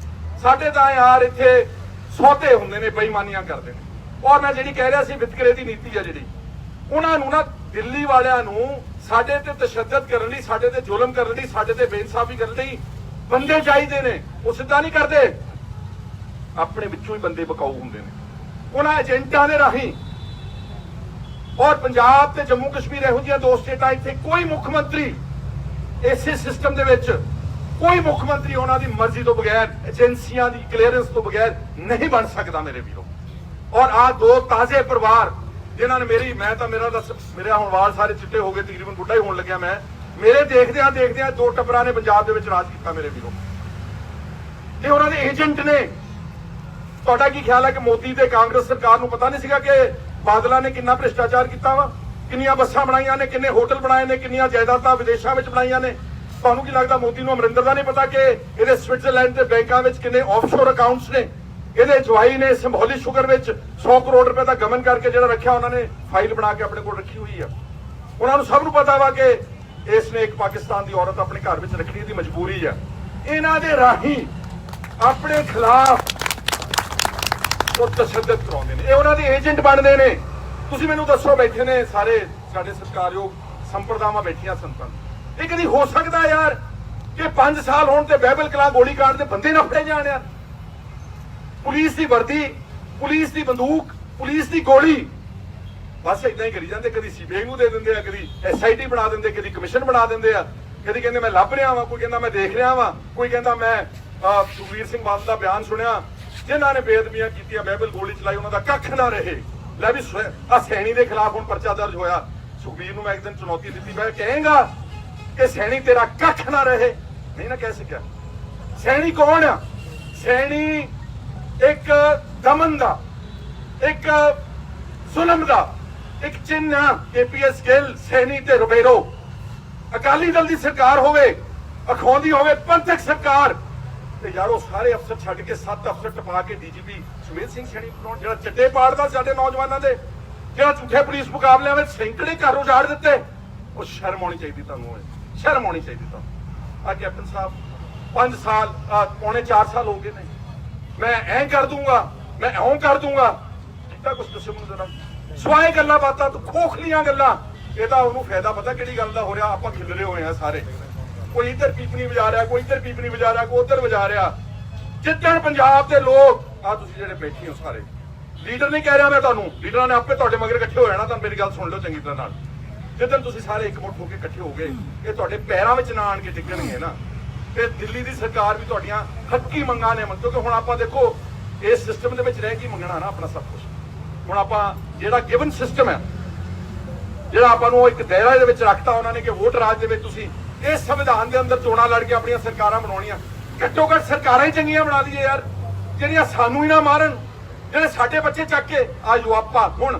Speaker 1: ਸਾਡੇ ਤਾਂ ਯਾਰ ਇੱਥੇ ਸੌਦੇ ਹੁੰਦੇ ਨੇ, ਬੇਈਮਾਨੀਆਂ ਕਰਦੇ ਨੇ। ਔਰ ਮੈਂ ਜਿਹੜੀ ਕਹਿ ਰਿਹਾ ਸੀ ਵਿਤਕਰੇ ਦੀ ਨੀਤੀ ਆ ਜਿਹੜੀ, ਉਹਨਾਂ ਨੂੰ ਨਾ ਦਿੱਲੀ ਵਾਲਿਆਂ ਨੂੰ ਸਾਡੇ ਤੇ ਤਸ਼ੱਦਦ ਕਰਨ ਲਈ, ਸਾਡੇ ਤੇ ਜ਼ੁਲਮ ਕਰਨ ਲਈ, ਸਾਡੇ ਤੇ ਬੇਇਨਸਾਫੀ ਕਰਨ ਲਈ ਬੰਦੇ ਚਾਹੀਦੇ ਨੇ। ਉਹ ਸਿੱਧਾ ਨਹੀਂ ਕਰਦੇ, ਆਪਣੇ ਵਿੱਚੋਂ ਹੀ ਬੰਦੇ ਬਕਾਊ ਹੁੰਦੇ ਨੇ ਉਹਨਾਂ ਏਜੰਟਾਂ ਦੇ ਰਾਹੀਂ। ਔਰ ਪੰਜਾਬ ਤੇ ਜੰਮੂ ਕਸ਼ਮੀਰ ਇਹੋ ਜਿਹੀਆਂ ਦੋ ਸਟੇਟਾਂ, ਇੱਥੇ ਕੋਈ ਮੁੱਖ ਮੰਤਰੀ ਇਸੇ ਸਿਸਟਮ ਦੇ ਵਿੱਚ, ਕੋਈ ਮੁੱਖ ਮੰਤਰੀ ਉਹਨਾਂ ਦੀ ਮਰਜ਼ੀ ਤੋਂ ਬਗੈਰ, ਏਜੰਸੀਆਂ ਦੀ ਕਲੀਅਰੈਂਸ ਤੋਂ ਬਗੈਰ ਨਹੀਂ ਬਣ ਸਕਦਾ ਮੇਰੇ ਵੀਰੋ। ਔਰ ਆ ਦੋ ਤਾਜ਼ੇ ਪਰਿਵਾਰ ਜਿਨ੍ਹਾਂ ਨੇ ਮੇਰਾ ਹੁਣ ਵਾਲ ਸਾਰੇ ਚਿੱਟੇ ਹੋ ਗਏ, ਤਕਰੀਬਨ ਬੁੱਢਾ ਹੀ ਹੋਣ ਲੱਗਿਆ ਮੈਂ, ਮੇਰੇ ਦੇਖਦਿਆਂ ਦੋ ਟੱਬਰਾਂ ਨੇ ਪੰਜਾਬ ਦੇ ਵਿੱਚ ਰਾਜ ਕੀਤਾ ਮੇਰੇ ਵੀਰੋ। ਤੇ ਉਹਨਾਂ ਦੇ ਏਜੰਟ ਨੇ। ਤੁਹਾਡਾ ਕੀ ਖਿਆਲ ਹੈ ਕਿ ਮੋਦੀ ਤੇ ਕਾਂਗਰਸ ਸਰਕਾਰ ਨੂੰ ਪਤਾ ਨਹੀਂ ਸੀਗਾ ਕਿ ਬਾਦਲਾਂ ਨੇ ਕਿੰਨਾ ਭ੍ਰਿਸ਼ਟਾਚਾਰ ਕੀਤਾ ਵਾ, ਕਿੰਨੀਆਂ ਬੱਸਾਂ ਬਣਾਈਆਂ ਨੇ, ਕਿੰਨੇ ਹੋਟਲ ਬਣਾਏ ਨੇ, ਕਿੰਨੀਆਂ ਜਾਇਦਾਦਾਂ ਵਿਦੇਸ਼ਾਂ ਵਿੱਚ ਬਣਾਈਆਂ ਨੇ? ਤੁਹਾਨੂੰ ਕੀ ਲੱਗਦਾ ਮੋਦੀ ਨੂੰ ਅਮਰਿੰਦਰ ਦਾ ਨਹੀਂ ਪਤਾ ਕਿ ਇਹਦੇ ਸਵਿਟਜ਼ਰਲੈਂਡ ਦੇ ਬੈਂਕਾਂ ਵਿੱਚ ਕਿੰਨੇ ਆਫਸ਼ੋਰ ਅਕਾਊਂਟਸ ਨੇ? ਇਹਦੇ ਜਵਾਈ ਨੇ ਸੰਭੋਲੀ ਸ਼ੂਗਰ ਵਿੱਚ 100 ਕਰੋੜ ਰੁਪਏ ਦਾ ਗਮਨ ਕਰਕੇ ਜਿਹੜਾ ਰੱਖਿਆ, ਉਹਨਾਂ ਨੇ ਫਾਈਲ ਬਣਾ ਕੇ ਆਪਣੇ ਕੋਲ ਰੱਖੀ ਹੋਈ ਆ। ਉਹਨਾਂ ਨੂੰ ਸਭ ਨੂੰ ਪਤਾ ਵਾ ਕਿ ਇਸ ਨੇ ਇੱਕ ਪਾਕਿਸਤਾਨ ਦੀ ਔਰਤ ਆਪਣੇ ਘਰ ਵਿੱਚ ਰੱਖਣੀ ਦੀ ਮਜਬੂਰੀ ਆ। ਇਹਨਾਂ ਦੇ ਰਾਹੀਂ ਆਪਣੇ ਖਿਲਾਫ ਉਹ ਤਸ਼ੱਦਦ ਕਰਾਉਂਦੇ ਨੇ, ਇਹ ਉਹਨਾਂ ਦੇ ਏਜੰਟ ਬਣਦੇ ਨੇ। ਤੁਸੀਂ ਮੈਨੂੰ ਦੱਸੋ, ਬੈਠੇ ਨੇ ਸਾਰੇ ਸਾਡੇ ਸਤਿਕਾਰਯੋਗ ਸੰਪਰਦਾਵਾਂ ਬੈਠੀਆਂ ਸੰਤਾਂ, ਇਹ ਕਦੀ ਹੋ ਸਕਦਾ ਯਾਰ ਕਿ 5 ਸਾਲ ਹੋਣ ਤੇ ਬਾਈਬਲ ਕਲਾ ਗੋਲੀ ਕਾਂਡ ਦੇ ਬੰਦੇ ਨਾ ਫੜੇ ਜਾਣ? ਯਾਰ ਪੁਲਿਸ ਦੀ ਵਰਦੀ ਪੁਲਿਸ ਦੀ ਬੰਦੂਕ, ਪੁਲਿਸ ਦੀ ਗੋਲੀ, ਬਸ ਇਦਾਂ ਹੀ ਕਰੀ ਜਾਂਦੇ। ਕਦੀ ਸੀਬੀਆਈ ਨੂੰ ਦੇ ਦਿੰਦੇ ਆ, ਕਦੀ ਐਸਆਈਟੀ ਬਣਾ ਦਿੰਦੇ, ਕਦੀ ਕਮਿਸ਼ਨ ਬਣਾ ਦਿੰਦੇ ਆ, ਕਦੀ ਕਹਿੰਦੇ ਮੈਂ ਲੱਭ ਰਿਹਾ ਵਾਂ, ਕੋਈ ਕਹਿੰਦਾ ਮੈਂ ਦੇਖ ਰਿਹਾ ਵਾਂ, ਕੋਈ ਕਹਿੰਦਾ ਮੈਂ ਸੁਖਬੀਰ ਸਿੰਘ ਬਾਦਲ ਦਾ ਬਿਆਨ ਸੁਣਿਆ, ਜਿਨ੍ਹਾਂ ਨੇ ਬੇਅਦਬੀਆਂ ਕੀਤੀਆਂ, ਬਾਈਬਲ ਗੋਲੀ ਚਲਾਈ, ਉਹਨਾਂ ਦਾ ਕੱਖ ਨਾ ਰਹੇ। ਲੈ ਵੀ ਆ ਸੈਣੀ ਦੇ ਖਿਲਾਫ ਹੁਣ ਪਰਚਾ ਦਰਜ ਹੋਇਆ। ਸੁਖਬੀਰ ਨੂੰ ਮੈਂ ਇੱਕ ਦਿਨ ਚੁਣੌਤੀ ਦਿੱਤੀ, ਮੈਂ ਕਹਾਂਗਾ ਕਿ ਸੈਣੀ ਤੇਰਾ ਕੱਖ ਨਾ ਰਹੇ, ਨਹੀਂ ਨਾ ਕਹਿ ਸਕਿਆ। ਸੈਣੀ ਕੌਣ ਆ? ਸੈਣੀ ਇੱਕ ਦਮਨ ਦਾ, ਇੱਕ ਜ਼ੁਲਮ ਦਾ ਇੱਕ ਚਿੰਨ੍ਹ ਆ। ਕੇਪੀਐਸ ਗਿੱਲ, ਸੈਣੀ ਤੇ ਰੁਬੇਰੋ। ਅਕਾਲੀ ਦਲ ਦੀ ਸਰਕਾਰ ਹੋਵੇ, ਅਖਾਉਂਦੀ ਹੋਵੇ ਪੰਥਕ ਸਰਕਾਰ, ਤੇ ਯਾਰ ਉਹ ਸਾਰੇ ਅਫਸਰ ਛੱਡ ਕੇ 7 ਅਫਸਰ ਟਪਾ ਕੇ ਡੀਜੀਪੀ ਸੁਮੇਧ ਸਿੰਘ ਸੈਣੀ ਬਣਾਉਣ, ਜਿਹੜਾ ਚੱਡੇ ਪਾੜਦਾ ਸਾਡੇ ਨੌਜਵਾਨਾਂ ਦੇ, ਜਿਹੜਾ ਝੂਠੇ ਪੁਲਿਸ ਮੁਕਾਬਲਿਆਂ ਵਿੱਚ ਸੈਂਕੜੇ ਘਰ ਉਜਾੜ ਦਿੱਤੇ। ਉਹ ਸ਼ਰਮ ਆਉਣੀ ਚਾਹੀਦੀ ਤੁਹਾਨੂੰ, ਸ਼ਰਮ ਆਉਣੀ ਚਾਹੀਦੀ ਤੁਹਾਨੂੰ। ਆ ਕੈਪਟਨ ਸਾਹਿਬ 5 ਸਾਲ ਪੌਣੇ 4 ਸਾਲ ਹੋ ਗਏ ਨੇ, ਮੈਂ ਐਂ ਕਰ ਦੂੰਗਾ, ਮੈਂ ਇਉਂ ਕਰ ਦੂੰਗਾ, ਕੀਤਾ ਕੁਛ ਦੱਸੋ ਮੈਨੂੰ ਜ਼ਰਾ। ਸਵਾਏ ਗੱਲਾਂ ਬਾਤਾਂ, ਤੂੰ ਖੋਖਲੀਆਂ ਗੱਲਾਂ। ਇਹਦਾ ਉਹਨੂੰ ਫਾਇਦਾ ਪਤਾ ਕਿਹੜੀ ਗੱਲ ਦਾ ਹੋ ਰਿਹਾ, ਆਪਾਂ ਖਿਲਰੇ ਹੋਏ ਆ ਸਾਰੇ। ਕੋਈ ਇੱਧਰ ਪੀਪਣੀ ਵਜਾ ਰਿਹਾ, ਕੋਈ ਇੱਧਰ ਪੀਪਣੀ ਵਜਾ ਰਿਹਾ, ਕੋਈ ਉੱਧਰ ਵਜਾ ਰਿਹਾ। ਜਿੱਦਣ ਪੰਜਾਬ ਦੇ ਲੋਕ ਆ ਤੁਸੀਂ ਜਿਹੜੇ ਬੈਠੇ ਹੋ ਸਾਰੇ, ਲੀਡਰ ਨਹੀਂ ਕਹਿ ਰਿਹਾ ਮੈਂ ਤੁਹਾਨੂੰ, ਲੀਡਰਾਂ ਨੇ ਆਪੇ ਤੁਹਾਡੇ ਮਗਰ ਇਕੱਠੇ ਹੋ ਜਾਣਾ। ਤਾਂ ਮੇਰੀ ਗੱਲ ਸੁਣ ਲਓ ਚੰਗੀ ਤਰ੍ਹਾਂ ਨਾਲ। ਜਿੱਦਣ ਤੁਸੀਂ ਸਾਰੇ ਇਕਮੁੱਠ ਹੋ ਕੇ ਇਕੱਠੇ ਹੋ ਗਏ, ਇਹ ਤੁਹਾਡੇ ਪੈਰਾਂ ਵਿੱਚ ਨਾ ਆਣ ਕੇ ਡਿੱਗਣਗੇ ਨਾ, ਤੇ ਦਿੱਲੀ ਦੀ ਸਰਕਾਰ ਵੀ ਤੁਹਾਡੀਆਂ ਹੱਕੀ ਮੰਗਾਂ ਨੇ। ਕਿਉਂਕਿ ਹੁਣ ਆਪਾਂ ਦੇਖੋ ਇਸ ਸਿਸਟਮ ਦੇ ਵਿੱਚ ਰਹਿ ਕੇ ਮੰਗਣਾ ਨਾ ਆਪਣਾ ਸਭ ਕੁਝ। ਹੁਣ ਆਪਾਂ ਜਿਹੜਾ ਗਿਵਨ ਸਿਸਟਮ ਹੈ, ਜਿਹੜਾ ਆਪਾਂ ਨੂੰ ਇੱਕ ਦਾਇਰਾ ਦੇ ਵਿੱਚ ਰੱਖਤਾ ਉਹਨਾਂ ਨੇ ਕਿ ਵੋਟ ਰਾਜ ਦੇ ਵਿੱਚ ਤੁਸੀਂ ਇਸ ਸੰਵਿਧਾਨ ਦੇ ਅੰਦਰ ਚੋਣਾਂ ਲੜ ਕੇ ਆਪਣੀਆਂ ਸਰਕਾਰਾਂ ਬਣਾਉਣੀਆਂ। ਘੱਟੋ ਘੱਟ ਸਰਕਾਰਾਂ ਹੀ ਚੰਗੀਆਂ ਬਣਾ ਲਈਏ ਯਾਰ, ਜਿਹੜੀਆਂ ਸਾਨੂੰ ਹੀ ਨਾ ਮਾਰਨ, ਜਿਹੜੇ ਸਾਡੇ ਬੱਚੇ ਚੱਕ ਕੇ ਆ ਯੂਆਪਾ। ਹੁਣ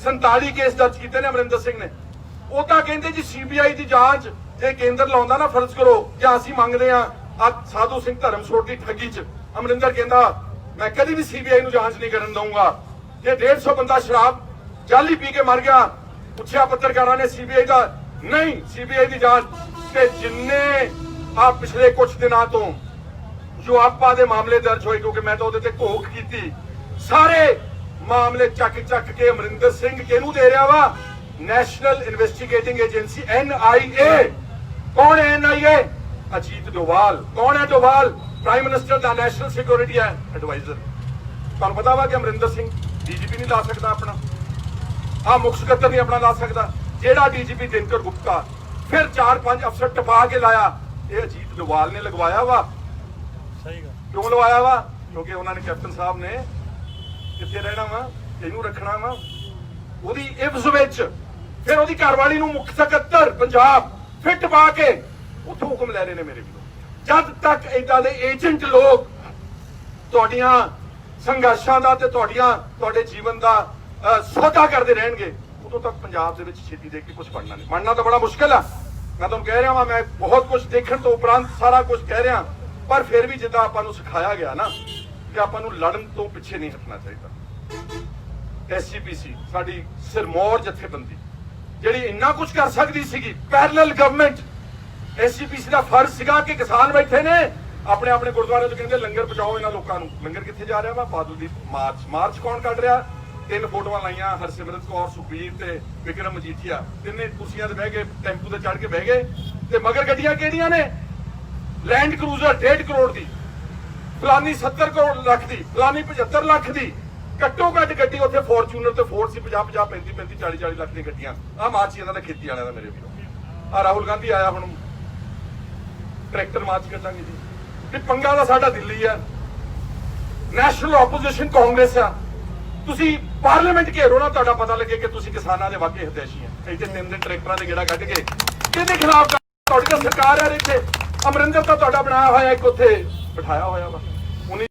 Speaker 1: 47 ਕੇਸ ਦਰਜ ਕੀਤੇ ਨੇ ਅਮਰਿੰਦਰ ਸਿੰਘ ਨੇ। ਉਹ ਤਾਂ ਕਹਿੰਦੇ ਜੀ ਸੀਬੀਆਈ ਦੀ ਜਾਂਚ ਜੇ ਕੇਂਦਰ ਲਾਉਂਦਾ ਨਾ ਫਰਜ਼ ਕਰੋ, ਜਾਂ ਅਸੀਂ ਮੰਗਦੇ ਆ ਸਾਧੂ ਸਿੰਘ ਧਰਮਸੋਤ ਦੀ ਠੱਗੀ 'ਚ। ਅਮਰਿੰਦਰ ਕਹਿੰਦਾ ਮੈਂ ਕਦੀ ਵੀ ਸੀਬੀਆਈ ਨੂੰ ਜਾਂਚ ਨਹੀਂ ਕਰਨ ਦਊਂਗਾ। ਜੇ 150 ਬੰਦਾ ਸ਼ਰਾਬ ਜਾਲੀ ਪੀ ਕੇ ਮਰ ਗਿਆ, ਪੁੱਛਿਆ ਪੱਤਰਕਾਰਾਂ ਨੇ ਸੀਬੀਆਈ ਦਾ, ਨਹੀਂ ਸੀਬੀਆਈ ਦੀ ਜਾਂਚ। ਤੇ ਜਿੰਨੇ ਆ ਪਿਛਲੇ ਕੁਝ ਦਿਨਾਂ ਤੋਂ ਜੋ ਆਪਾ ਦੇ ਮਾਮਲੇ ਦਰਜ ਹੋਏ, ਕਿਉਂਕਿ ਮੈਂ ਤਾਂ ਉਹਦੇ ਤੇ ਘੋਖ ਕੀਤੀ, ਸਾਰੇ ਮਾਮਲੇ ਚੱਕ ਕੇ ਅਮਰਿੰਦਰ ਸਿੰਘ ਕਿਹਨੂੰ ਦੇ ਰਿਹਾ ਵਾ? National investigating agency NIA। ਕੌਣ ਹੈ NIA? ਅਜੀਤ ਡੋਵਾਲ। ਕੌਣ ਹੈ ਡੋਵਾਲ? ਪ੍ਰਾਈਮ ਮਿਨਿਸਟਰ ਦਾ ਨੈਸ਼ਨਲ ਸਿਕਿਉਰਿਟੀ ਹੈ ਐਡਵਾਈਜ਼ਰ। ਤੁਹਾਨੂੰ ਪਤਾ ਵਾ ਕਿ ਅਮਰਿੰਦਰ ਸਿੰਘ ਡੀਜੀਪੀ ਨਹੀਂ ਲਾ ਸਕਦਾ ਆਪਣਾ, ਆ ਮੁੱਖ ਸਕੱਤਰ ਨਹੀਂ ਆਪਣਾ ਲਾ ਸਕਦਾ। ਜਿਹੜਾ ਡੀਜੀਪੀ ਦਿਨਕਰ ਗੁਪਤਾ, ਫਿਰ 4-5 ਅਫਸਰ ਟਪਾ ਕੇ ਲਾਇਆ, ਇਹ ਅਜੀਤ ਡੋਵਾਲ ਨੇ ਲਗਵਾਇਆ ਵਾ।
Speaker 2: ਸਹੀ ਗੱਲ।
Speaker 1: ਕਿਉਂ ਲਵਾਇਆ ਵਾ? ਕਿਉਂਕਿ ਉਹਨਾਂ ਨੇ ਕੈਪਟਨ ਸਾਹਿਬ ਨੇ ਕਿੱਥੇ ਰਹਿਣਾ ਵਾ, ਇਹਨੂੰ ਰੱਖਣਾ ਵਾ ਉਹਦੀ ਇਵਜ਼ ਵਿੱਚ। ਫਿਰ ਉਹਦੀ ਘਰਵਾਲੀ ਨੂੰ ਮੁੱਖ ਸਕੱਤਰ ਪੰਜਾਬ ਫਿੱਟ ਪਾ ਕੇ ਉੱਥੋਂ ਹੁਕਮ ਲੈ ਰਹੇ ਨੇ ਮੇਰੇ ਵੀਰੋ। ਜਦ ਤੱਕ ਏਦਾਂ ਦੇ ਏਜੰਟ ਲੋਕ ਤੁਹਾਡੀਆਂ ਸੰਘਰਸ਼ਾਂ ਦਾ ਤੇ ਤੁਹਾਡੇ ਜੀਵਨ ਦਾ ਸੌਦਾ ਕਰਦੇ ਰਹਿਣਗੇ, ਉਦੋਂ ਤੱਕ ਪੰਜਾਬ ਦੇ ਵਿੱਚ ਛੇਤੀ ਦੇਖ ਕੇ ਕੁਝ ਬਣਨਾ ਨਹੀਂ। ਬਣਨਾ ਤਾਂ ਬੜਾ ਮੁਸ਼ਕਿਲ ਆ। ਮੈਂ ਤੁਹਾਨੂੰ ਕਹਿ ਰਿਹਾ ਵਾਂ, ਮੈਂ ਬਹੁਤ ਕੁਝ ਦੇਖਣ ਤੋਂ ਉਪਰੰਤ ਸਾਰਾ ਕੁਝ ਕਹਿ ਰਿਹਾ, ਪਰ ਫਿਰ ਵੀ ਜਿੱਦਾਂ ਆਪਾਂ ਨੂੰ ਸਿਖਾਇਆ ਗਿਆ ਨਾ ਕਿ ਆਪਾਂ ਨੂੰ ਲੜਨ ਤੋਂ ਪਿੱਛੇ ਨਹੀਂ ਹਟਣਾ ਚਾਹੀਦਾ। SGPC ਸਾਡੀ ਸਿਰਮੌਰ ਜਥੇਬੰਦੀ ਜਿਹੜੀ ਇੰਨਾ ਕੁਝ ਕਰ ਸਕਦੀ ਸੀਗੀ, ਪੈਰਲਲ ਗਵਰਨਮੈਂਟ। SGPC ਦਾ ਫਰਜ਼ ਸੀਗਾ ਕਿ ਕਿਸਾਨ ਬੈਠੇ ਨੇ ਆਪਣੇ ਆਪਣੇ ਗੁਰਦੁਆਰੇ ਤੋਂ, ਕਹਿੰਦੇ ਲੰਗਰ ਪਹੁੰਚਾਓ ਇਹਨਾਂ ਲੋਕਾਂ ਨੂੰ। ਲੰਗਰ ਕਿੱਥੇ ਜਾ ਰਿਹਾ ਵਾ? ਬਾਦਲ ਦੀ ਮਾਰਚ ਕੌਣ ਕੱਢ ਰਿਹਾ? 3 ਫੋਟੋਆਂ ਲਾਈਆਂ, ਹਰਸਿਮਰਤ ਕੌਰ, ਸੁਖਬੀਰ ਤੇ ਵਿਕਰਮ ਮਜੀਠੀਆ, ਤਿੰਨੇ ਕੁਰਸੀਆਂ ਤੇ ਬਹਿ ਕੇ, ਟੈਂਪੂ ਤੇ ਚੜ੍ਹ ਕੇ ਬਹਿ ਗਏ। ਤੇ ਮਗਰ ਗੱਡੀਆਂ ਕਿਹੜੀਆਂ ਨੇ? ਲੈਂਡ ਕਰੂਜ਼ਰ 1.5 ਕਰੋੜ ਦੀ, ਫਲਾਨੀ 70 ਕਰੋੜ ਲੱਖ ਦੀ, ਫਲਾਨੀ 75 ਲੱਖ ਦੀ। ਘੱਟੋ ਘੱਟ ਗੱਡੀ ਉੱਥੇ ਫੋਰਚੂਨਰ ਤੇ ਫੋਰਡ ਸੀ 50, 35, 40 ਲੱਖ ਦੀਆਂ ਗੱਡੀਆਂ। ਆ ਮਾਰਚ ਇਹਨਾਂ ਦਾ ਖੇਤੀ ਵਾਲਿਆਂ ਦਾ ਮੇਰੇ ਵੀਰੋ। ਆ ਰਾਹੁਲ ਗਾਂਧੀ ਆਇਆ, ਹੁਣ ਟਰੈਕਟਰ ਮਾਰਚ ਕੱਢਾਂਗੇ ਜੀ। ਤੇ ਪੰਗਾ ਦਾ ਸਾਡਾ ਦਿੱਲੀ ਆ, ਨੈਸ਼ਨਲ ਆਪੋਜੀਸ਼ਨ ਕਾਂਗਰਸ ਆ। ਤੁਸੀਂ ਪਾਰਲੀਮੈਂਟ ਘੇਰੋ ਨਾ, ਤੁਹਾਡਾ ਪਤਾ ਲੱਗੇ ਕਿ ਤੁਸੀਂ ਕਿਸਾਨਾਂ ਦੇ ਵਾਕਈ ਹਿਤੈਸ਼ੀ ਆ। ਇੱਥੇ 3 ਦਿਨ ਟਰੈਕਟਰਾਂ ਦੇ ਗੇੜਾ ਕੱਢ ਕੇ ਕਿਹਦੇ ਖਿਲਾਫ? ਤੁਹਾਡੀ ਤਾਂ ਸਰਕਾਰ ਹੈ ਇੱਥੇ। ਅਮਰਿੰਦਰ ਤਾਂ ਤੁਹਾਡਾ ਬਣਾਇਆ ਹੋਇਆ ਇੱਕ ਉੱਥੇ ਬਿਠਾਇਆ ਹੋਇਆ ਵਾ। ਉਹਨੇ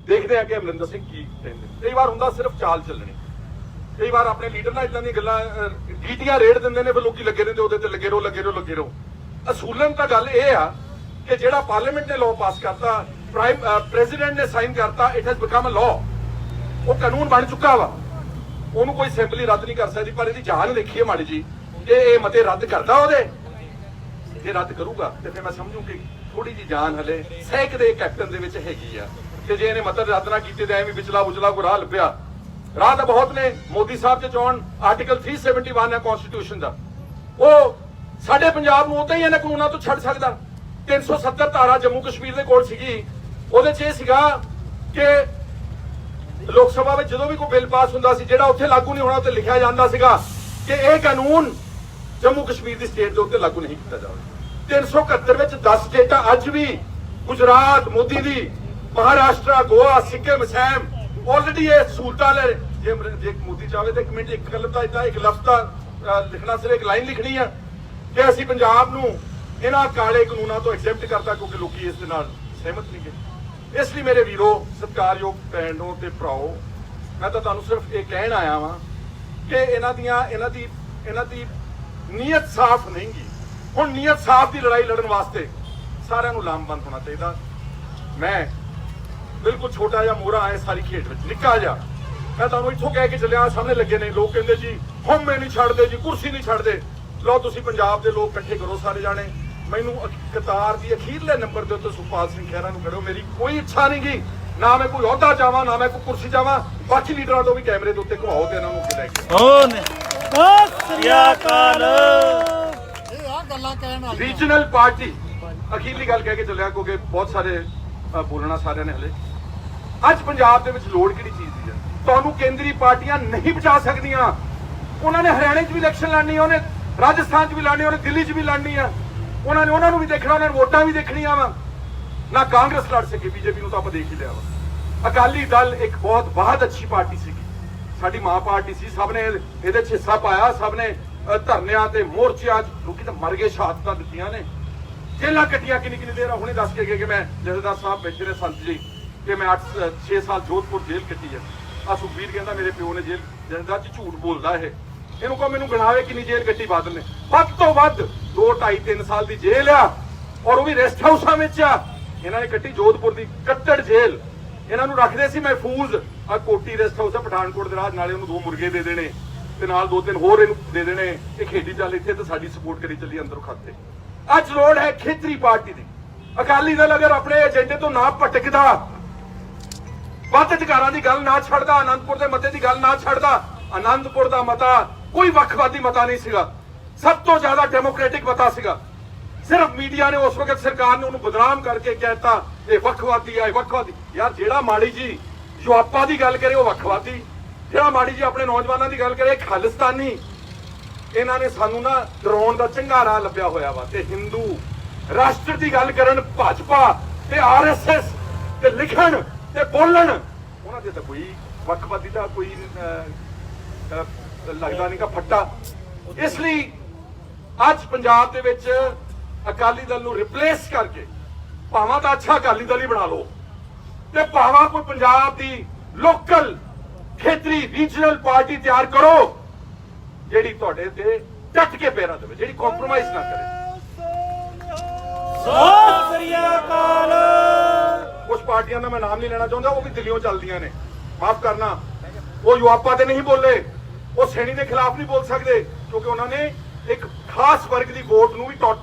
Speaker 1: ਦੇਖਦੇ ਆ ਕਿ ਅਮਰਿੰਦਰ ਸਿੰਘ ਕੀ ਕਹਿੰਦੇ। ਕਈ ਵਾਰ ਹੁੰਦਾ ਸਿਰਫ ਚਾਲ ਚੱਲਣੀ, ਕਈ ਵਾਰ ਆਪਣੇ ਲੀਡਰ ਨਾਲ ਇਦਾਂ ਦੀਆਂ ਗੱਲਾਂ ਗੀਟੀਆਂ ਰੇੜ ਦਿੰਦੇ ਨੇ, ਫਿਰ ਲੋਕੀ ਲੱਗੇ ਰਹਿੰਦੇ ਉਹਦੇ ਤੇ, ਲੱਗੇ ਰਹੋ। ਅਸੂਲਨ ਤਾਂ ਗੱਲ ਇਹ ਆ ਕਿ ਜਿਹੜਾ ਪਾਰਲੀਮੈਂਟ ਨੇ ਲਾਅ ਪਾਸ ਕਰਤਾ, ਪ੍ਰੈਜ਼ੀਡੈਂਟ ਨੇ ਸਾਈਨ ਕਰਤਾ, it has become a law. ਉਹ ਕਾਨੂੰਨ ਬਣ ਚੁੱਕਾ ਵਾ, ਉਹਨੂੰ ਕੋਈ ਅਸੈਂਬਲੀ ਰੱਦ ਨਹੀਂ ਕਰ ਸਕਦੀ। ਪਰ ਇਹਦੀ ਜਾਨ ਦੇਖੀਏ ਮਾੜੀ ਜੀ, ਜੇ ਇਹ ਮਤੇ ਰੱਦ ਕਰਦਾ ਉਹਦੇ, ਜੇ ਰੱਦ ਕਰੂਗਾ ਤੇ ਫਿਰ ਮੈਂ ਸਮਝੂ ਕਿ ਥੋੜੀ ਜੀ ਜਾਨ ਹਲੇ ਸਹਿਕ ਦੇ ਕੈਪਟਨ ਦੇ ਵਿੱਚ ਹੈਗੀ ਆ। ਤੇ ਜੇ ਇਹਨੇ ਮਤੇ ਰੱਦ ਨਾ ਕੀਤੇ ਤੇ ਐਵੇਂ ਵਿਚਲਾ ਕੋ ਰਾਹ ਲੱਭਿਆ। ਰਾਹ ਤਾਂ ਬਹੁਤ ਨੇ। ਮੋਦੀ ਸਾਹਿਬ ਤੇ ਚੋਣ ਆਰਟੀਕਲ 371 ਹੈ ਕਨਸਟੀਟਿਊਸ਼ਨ ਦਾ, ਉਹ ਸਾਡੇ ਪੰਜਾਬ ਨੂੰ ਉਦਾਂ ਹੀ ਇਹਨਾਂ ਕਾਨੂੰਨਾਂ ਤੋਂ ਛੱਡ ਸਕਦਾ। 370 ਧਾਰਾ ਜੰਮੂ ਕਸ਼ਮੀਰ ਦੇ ਕੋਲ ਸੀਗੀ, ਉਹਦੇ 'ਚ ਇਹ ਸੀਗਾ ਕਿ ਲੋਕ ਸਭਾ ਵਿੱਚ ਜਦੋਂ ਵੀ ਕੋਈ ਬਿੱਲ ਪਾਸ ਹੁੰਦਾ ਸੀ ਜਿਹੜਾ ਉੱਥੇ ਲਾਗੂ ਨਹੀਂ ਹੋਣਾ ਉੱਤੇ ਲਿਖਿਆ ਜਾਂਦਾ ਸੀਗਾ ਕਿ ਇਹ ਕਾਨੂੰਨ ਜੰਮੂ ਕਸ਼ਮੀਰ ਦੀ ਸਟੇਟ ਦੇ ਉੱਤੇ ਲਾਗੂ ਨਹੀਂ ਕੀਤਾ ਜਾਵੇ। 371 ਵਿੱਚ 10 ਸਟੇਟਾਂ ਅੱਜ ਵੀ ਗੁਜਰਾਤ ਮੋਦੀ ਦੀ, ਮਹਾਰਾਸ਼ਟਰ, ਗੋਆ, ਸਿੱਕਮ, ਅਸਾਮ ਆਲਰੇਡੀ ਇਹ ਸਹੂਲਤਾਂ ਲੈ। ਜੇ ਮੋਦੀ ਚਾਹਵੇ ਤਾਂ ਇੱਕ ਮਿੰਟ ਇੱਕ ਗੱਲ ਦਾ ਇਦਾਂ ਇੱਕ ਲਫ਼ਜ਼ ਦਾ ਲਿਖਣਾ ਸਿਰਫ ਇੱਕ ਲਾਈਨ ਲਿਖਣੀ ਆ ਕਿ ਅਸੀਂ ਪੰਜਾਬ ਨੂੰ ਇਹਨਾਂ ਕਾਲੇ ਕਾਨੂੰਨਾਂ ਤੋਂ ਐਕਸੈਪਟ ਕਰਤਾ ਕਿਉਂਕਿ ਲੋਕੀ ਇਸ ਦੇ ਨਾਲ ਸਹਿਮਤ ਨਹੀਂ ਗਏ। ਇਸ ਲਈ ਮੇਰੇ ਵੀਰੋ, ਸਤਿਕਾਰਯੋਗ ਭੈਣੋ ਤੇ ਭਰਾਓ, ਮੈਂ ਤਾਂ ਤੁਹਾਨੂੰ ਸਿਰਫ ਇਹ ਕਹਿਣ ਆਇਆ ਵਾਂ ਕਿ ਇਹਨਾਂ ਦੀ ਨੀਅਤ ਸਾਫ਼ ਨਹੀਂ ਗੀ। ਹੁਣ ਨੀਅਤ ਸਾਫ਼ ਦੀ ਲੜਾਈ ਲੜਨ ਵਾਸਤੇ ਸਾਰਿਆਂ ਨੂੰ ਲਾਮਬੰਦ ਹੋਣਾ ਚਾਹੀਦਾ। ਮੈਂ ਬਿਲਕੁਲ ਛੋਟਾ ਜਿਹਾ ਮੋਹਰਾ ਆਇਆ ਸਾਰੀ ਖੇਡ ਵਿੱਚ, ਨਿੱਕਾ ਜਿਹਾ। ਮੈਂ ਤੁਹਾਨੂੰ ਇੱਥੋਂ ਕਹਿ ਕੇ ਚੱਲਿਆ, ਸਾਹਮਣੇ ਲੱਗੇ ਨੇ ਲੋਕ, ਕਹਿੰਦੇ ਜੀ ਹਉਮੈ ਨਹੀਂ ਛੱਡਦੇ ਜੀ, ਕੁਰਸੀ ਨਹੀਂ ਛੱਡਦੇ। ਲਓ ਤੁਸੀਂ ਪੰਜਾਬ ਦੇ ਲੋਕ ਇਕੱਠੇ ਕਰੋ ਸਾਰੇ ਜਾਣੇ, ਮੈਨੂੰ ਕਤਾਰ ਦੀ ਅਖੀਰਲੇ ਨੰਬਰ ਦੇ ਉੱਤੇ ਸੁਖਪਾਲ ਸਿੰਘ ਖਹਿਰਾ ਨੂੰ ਕਰੋ। ਮੇਰੀ ਕੋਈ ਇੱਛਾ ਨਹੀਂ ਗੀ, ਨਾ ਮੈਂ ਕੋਈ ਅਹੁਦਾ ਚਾਹਾਂ, ਨਾ ਮੈਂ ਕੋਈ ਕੁਰਸੀ ਚਾਹਾਂ। ਬਾਕੀ ਲੀਡਰਾਂ ਤੋਂ ਵੀ ਕੈਮਰੇ ਦੇ ਉੱਤੇ ਘਵਾਓ ਤੇ ਇਹਨਾਂ ਨੂੰ ਅੱਗੇ ਲੈ ਕੇ ਰੀਜਨਲ ਪਾਰਟੀ। ਅਖੀਰਲੀ ਗੱਲ ਕਹਿ ਕੇ ਚੱਲਿਆ ਕਿਉਂਕਿ ਬਹੁਤ ਸਾਰੇ ਬੋਲਣਾ ਸਾਰਿਆਂ ਨੇ ਹਲੇ। ਅੱਜ ਪੰਜਾਬ ਦੇ ਵਿੱਚ ਲੋੜ ਕਿਹੜੀ ਚੀਜ਼ ਦੀ ਹੈ? ਤੁਹਾਨੂੰ ਕੇਂਦਰੀ ਪਾਰਟੀਆਂ ਨਹੀਂ ਬਚਾ ਸਕਦੀਆਂ। ਉਹਨਾਂ ਨੇ ਹਰਿਆਣੇ 'ਚ ਵੀ ਇਲੈਕਸ਼ਨ ਲੜਨੀ ਹੈ, ਉਹਨੇ ਰਾਜਸਥਾਨ 'ਚ ਵੀ ਲੜਨੀ, ਉਹਨੇ ਦਿੱਲੀ 'ਚ ਵੀ ਲੜਨੀ ਹੈ। ਉਹਨਾਂ ਨੂੰ ਵੀ ਦੇਖਣਾ, ਉਹਨਾਂ ਨੇ ਵੋਟਾਂ ਵੀ ਦੇਖਣੀਆਂ ਵਾ। ਨਾ ਕਾਂਗਰਸ ਲੜ ਸਕੇ, ਬੀਜੇਪੀ ਨੂੰ ਤਾਂ ਆਪਾਂ ਦੇਖ ਹੀ ਲਿਆ ਵਾ। ਅਕਾਲੀ ਦਲ ਇੱਕ ਬਹੁਤ ਅੱਛੀ ਪਾਰਟੀ ਸੀਗੀ, ਸਾਡੀ ਮਾਂ ਪਾਰਟੀ ਸੀ। ਸਭ ਨੇ ਇਹਦੇ 'ਚ ਹਿੱਸਾ ਪਾਇਆ, ਸਭ ਨੇ ਧਰਨਿਆਂ ਤੇ ਮੋਰਚਿਆਂ 'ਚ ਲੋਕੀ ਤਾਂ ਮਰ ਗਏ, ਸ਼ਹਾਦਤਾਂ ਦਿੱਤੀਆਂ ਨੇ, ਜੇਲਾਂ ਕੱਟੀਆਂ ਕਿੰਨੀ ਦੇਰ। ਹੁਣੇ ਦੱਸ ਕੇ ਗਏ ਕਿ ਮੈਂ ਜਥੇਦਾਰ ਸਾਹਿਬ ਬੈਠੇ ਨੇ ਸੰਤ ਜੀ ਕਿ ਮੈਂ 6 ਸਾਲ ਜੋਧਪੁਰ ਜੇਲ੍ਹ ਕੱਟੀ ਹੈ। ਆ ਸੁਖਬੀਰ ਕਹਿੰਦਾ ਮੇਰੇ ਪਿਓ ਨੇ ਜੇਲ੍ਹ 'ਚ ਝੂਠ ਬੋਲਦਾ ਇਹ। ਇਹਨੂੰ ਕਹੋ ਮੈਨੂੰ ਗਿਣਾਵੇ ਕਿੰਨੀ ਜੇਲ੍ਹ ਕੱਟੀ ਬਾਦਲ ਨੇ। ਵੱਧ ਤੋਂ ਵੱਧ 2, 2.5, 3 ਸਾਲ ਦੀ ਜੇਲ੍ਹ ਆ, ਔਰ ਉਹ ਵੀ ਰੈਸਟ ਹਾਊਸਾਂ ਵਿੱਚ ਆ। ਇਹਨਾਂ ਨੇ ਕੱਟੀ ਜੋਧਪੁਰ ਦੀ ਕੱਟੜ ਜੇਲ੍ਹ। ਇਹਨਾਂ ਨੂੰ ਰੱਖਦੇ ਸੀ ਮਹਿਫੂਜ਼। ਆ ਕੋਟੀ ਰੈਸਟ ਹਾਊਸ ਆ ਪਠਾਨਕੋਟ ਦੇ ਰਾਜ, ਨਾਲੇ ਉਹਨੂੰ 2 ਮੁਰਗੇ ਦੇ ਦੇਣੇ ਤੇ ਨਾਲ 2-3 ਹੋਰ ਇਹਨੂੰ ਦੇ ਦੇਣੇ। ਇਹ ਖੇਡੀ ਚੱਲ ਇੱਥੇ ਤੇ ਸਾਡੀ ਸਪੋਰਟ ਕਰੀ ਚੱਲੀ ਅੰਦਰੋਂ ਖਾਤੇ। ਅੱਜ ਲੋੜ ਹੈ ਖੇਤਰੀ ਪਾਰਟੀ ਦੀ। ਅਕਾਲੀ ਦਲ ਅਗਰ ਆਪਣੇ ਏਜੰਡੇ ਤੋਂ ਨਾ ਭਟਕਦਾ, ਵੱਧ ਅਧਿਕਾਰਾਂ ਦੀ ਗੱਲ ਨਾ ਛੱਡਦਾ, ਆਨੰਦਪੁਰ ਦੇ ਮਤੇ ਦੀ ਗੱਲ ਨਾ ਛੱਡਦਾ। ਆਨੰਦਪੁਰ ਦਾ ਮਤਾ ਕੋਈ ਵੱਖਵਾਦੀ ਮਤਾ ਨਹੀਂ ਸੀਗਾ, ਸਭ ਤੋਂ ਜ਼ਿਆਦਾ ਡੈਮੋਕ੍ਰੈਟਿਕ ਮਤਾ ਸੀਗਾ। ਸਿਰਫ ਮੀਡੀਆ ਨੇ ਉਸ ਵਕਤ ਸਰਕਾਰ ਨੇ ਉਹਨੂੰ ਬਦਨਾਮ ਕਰਕੇ ਕਹਿਤਾ ਇਹ ਵੱਖਵਾਦੀ ਆ, ਇਹ ਵੱਖਵਾਦੀ। ਯਾਰ ਜਿਹੜਾ ਮਾੜੀ ਜੀ ਯੂਆਪਾ ਦੀ ਗੱਲ ਕਰੇ ਉਹ ਵੱਖਵਾਦੀ, ਜਿਹੜਾ ਮਾੜੀ ਜੀ ਆਪਣੇ ਨੌਜਵਾਨਾਂ ਦੀ ਗੱਲ ਕਰੇ ਖਾਲਿਸਤਾਨੀ। ਇਹਨਾਂ ਨੇ ਸਾਨੂੰ ਨਾ ਡਰਾਉਣ ਦਾ ਚੰਗਾ ਰਾਹ ਲੱਭਿਆ ਹੋਇਆ ਵਾ। ਤੇ ਹਿੰਦੂ ਰਾਸ਼ਟਰ ਦੀ ਗੱਲ ਕਰਨ ਭਾਜਪਾ ਤੇ ਆਰਐਸਐਸ ਤੇ ਲਿਖਣ ਤੇ ਬੋਲਣ, ਉਹਨਾਂ ਦੇ ਤਾਂ ਕੋਈ ਵੱਖਵਾਦੀ ਦਾ ਕੋਈ ਲੱਗਦਾ ਨਹੀਂ ਕਾ ਫੱਟਾ। ਇਸ ਲਈ ਅੱਜ ਪੰਜਾਬ ਦੇ ਵਿੱਚ ਅਕਾਲੀ ਦਲ ਨੂੰ ਰਿਪਲੇਸ ਕਰਕੇ ਭਾਵਾਂ ਤਾਂ ਅੱਛਾ ਅਕਾਲੀ ਦਲ ਹੀ ਬਣਾ ਲਓ ਤੇ ਭਾਵਾਂ ਕੋਈ ਪੰਜਾਬ ਦੀ ਲੋਕਲ ਖੇਤਰੀ ਰੀਜਨਲ ਪਾਰਟੀ ਤਿਆਰ ਕਰੋ ਜਿਹੜੀ ਤੁਹਾਡੇ ਤੇ ਡਟ ਕੇ ਪੈਰਾਂ ਦੇਵੇ, ਜਿਹੜੀ ਕੰਪਰੋਮਾਈਜ਼ ਨਾ ਕਰੇ।
Speaker 2: ਸਤਿ ਸ੍ਰੀ ਅਕਾਲ।
Speaker 1: ਕੁਝ ਪਾਰਟੀਆਂ ਦਾ ਮੈਂ ਨਾਮ ਨਹੀਂ ਲੈਣਾ ਚਾਹੁੰਦਾ, ਉਹ ਵੀ ਦਿੱਲੀੋਂ ਚੱਲਦੀਆਂ ਨੇ, ਮਾਫ ਕਰਨਾ। ਉਹ ਯੂਆਪਾ ਤੇ ਨਹੀਂ ਬੋਲੇ, ਉਹ ਸੈਣੀ ਦੇ ਖਿਲਾਫ ਨਹੀਂ ਬੋਲ ਸਕਦੇ ਕਿਉਂਕਿ ਉਹਨਾਂ ਨੇ ਇੱਕ ਖਾਸ ਵਰਗ ਦੀ ਵੋਟ ਨੂੰ ਵੀ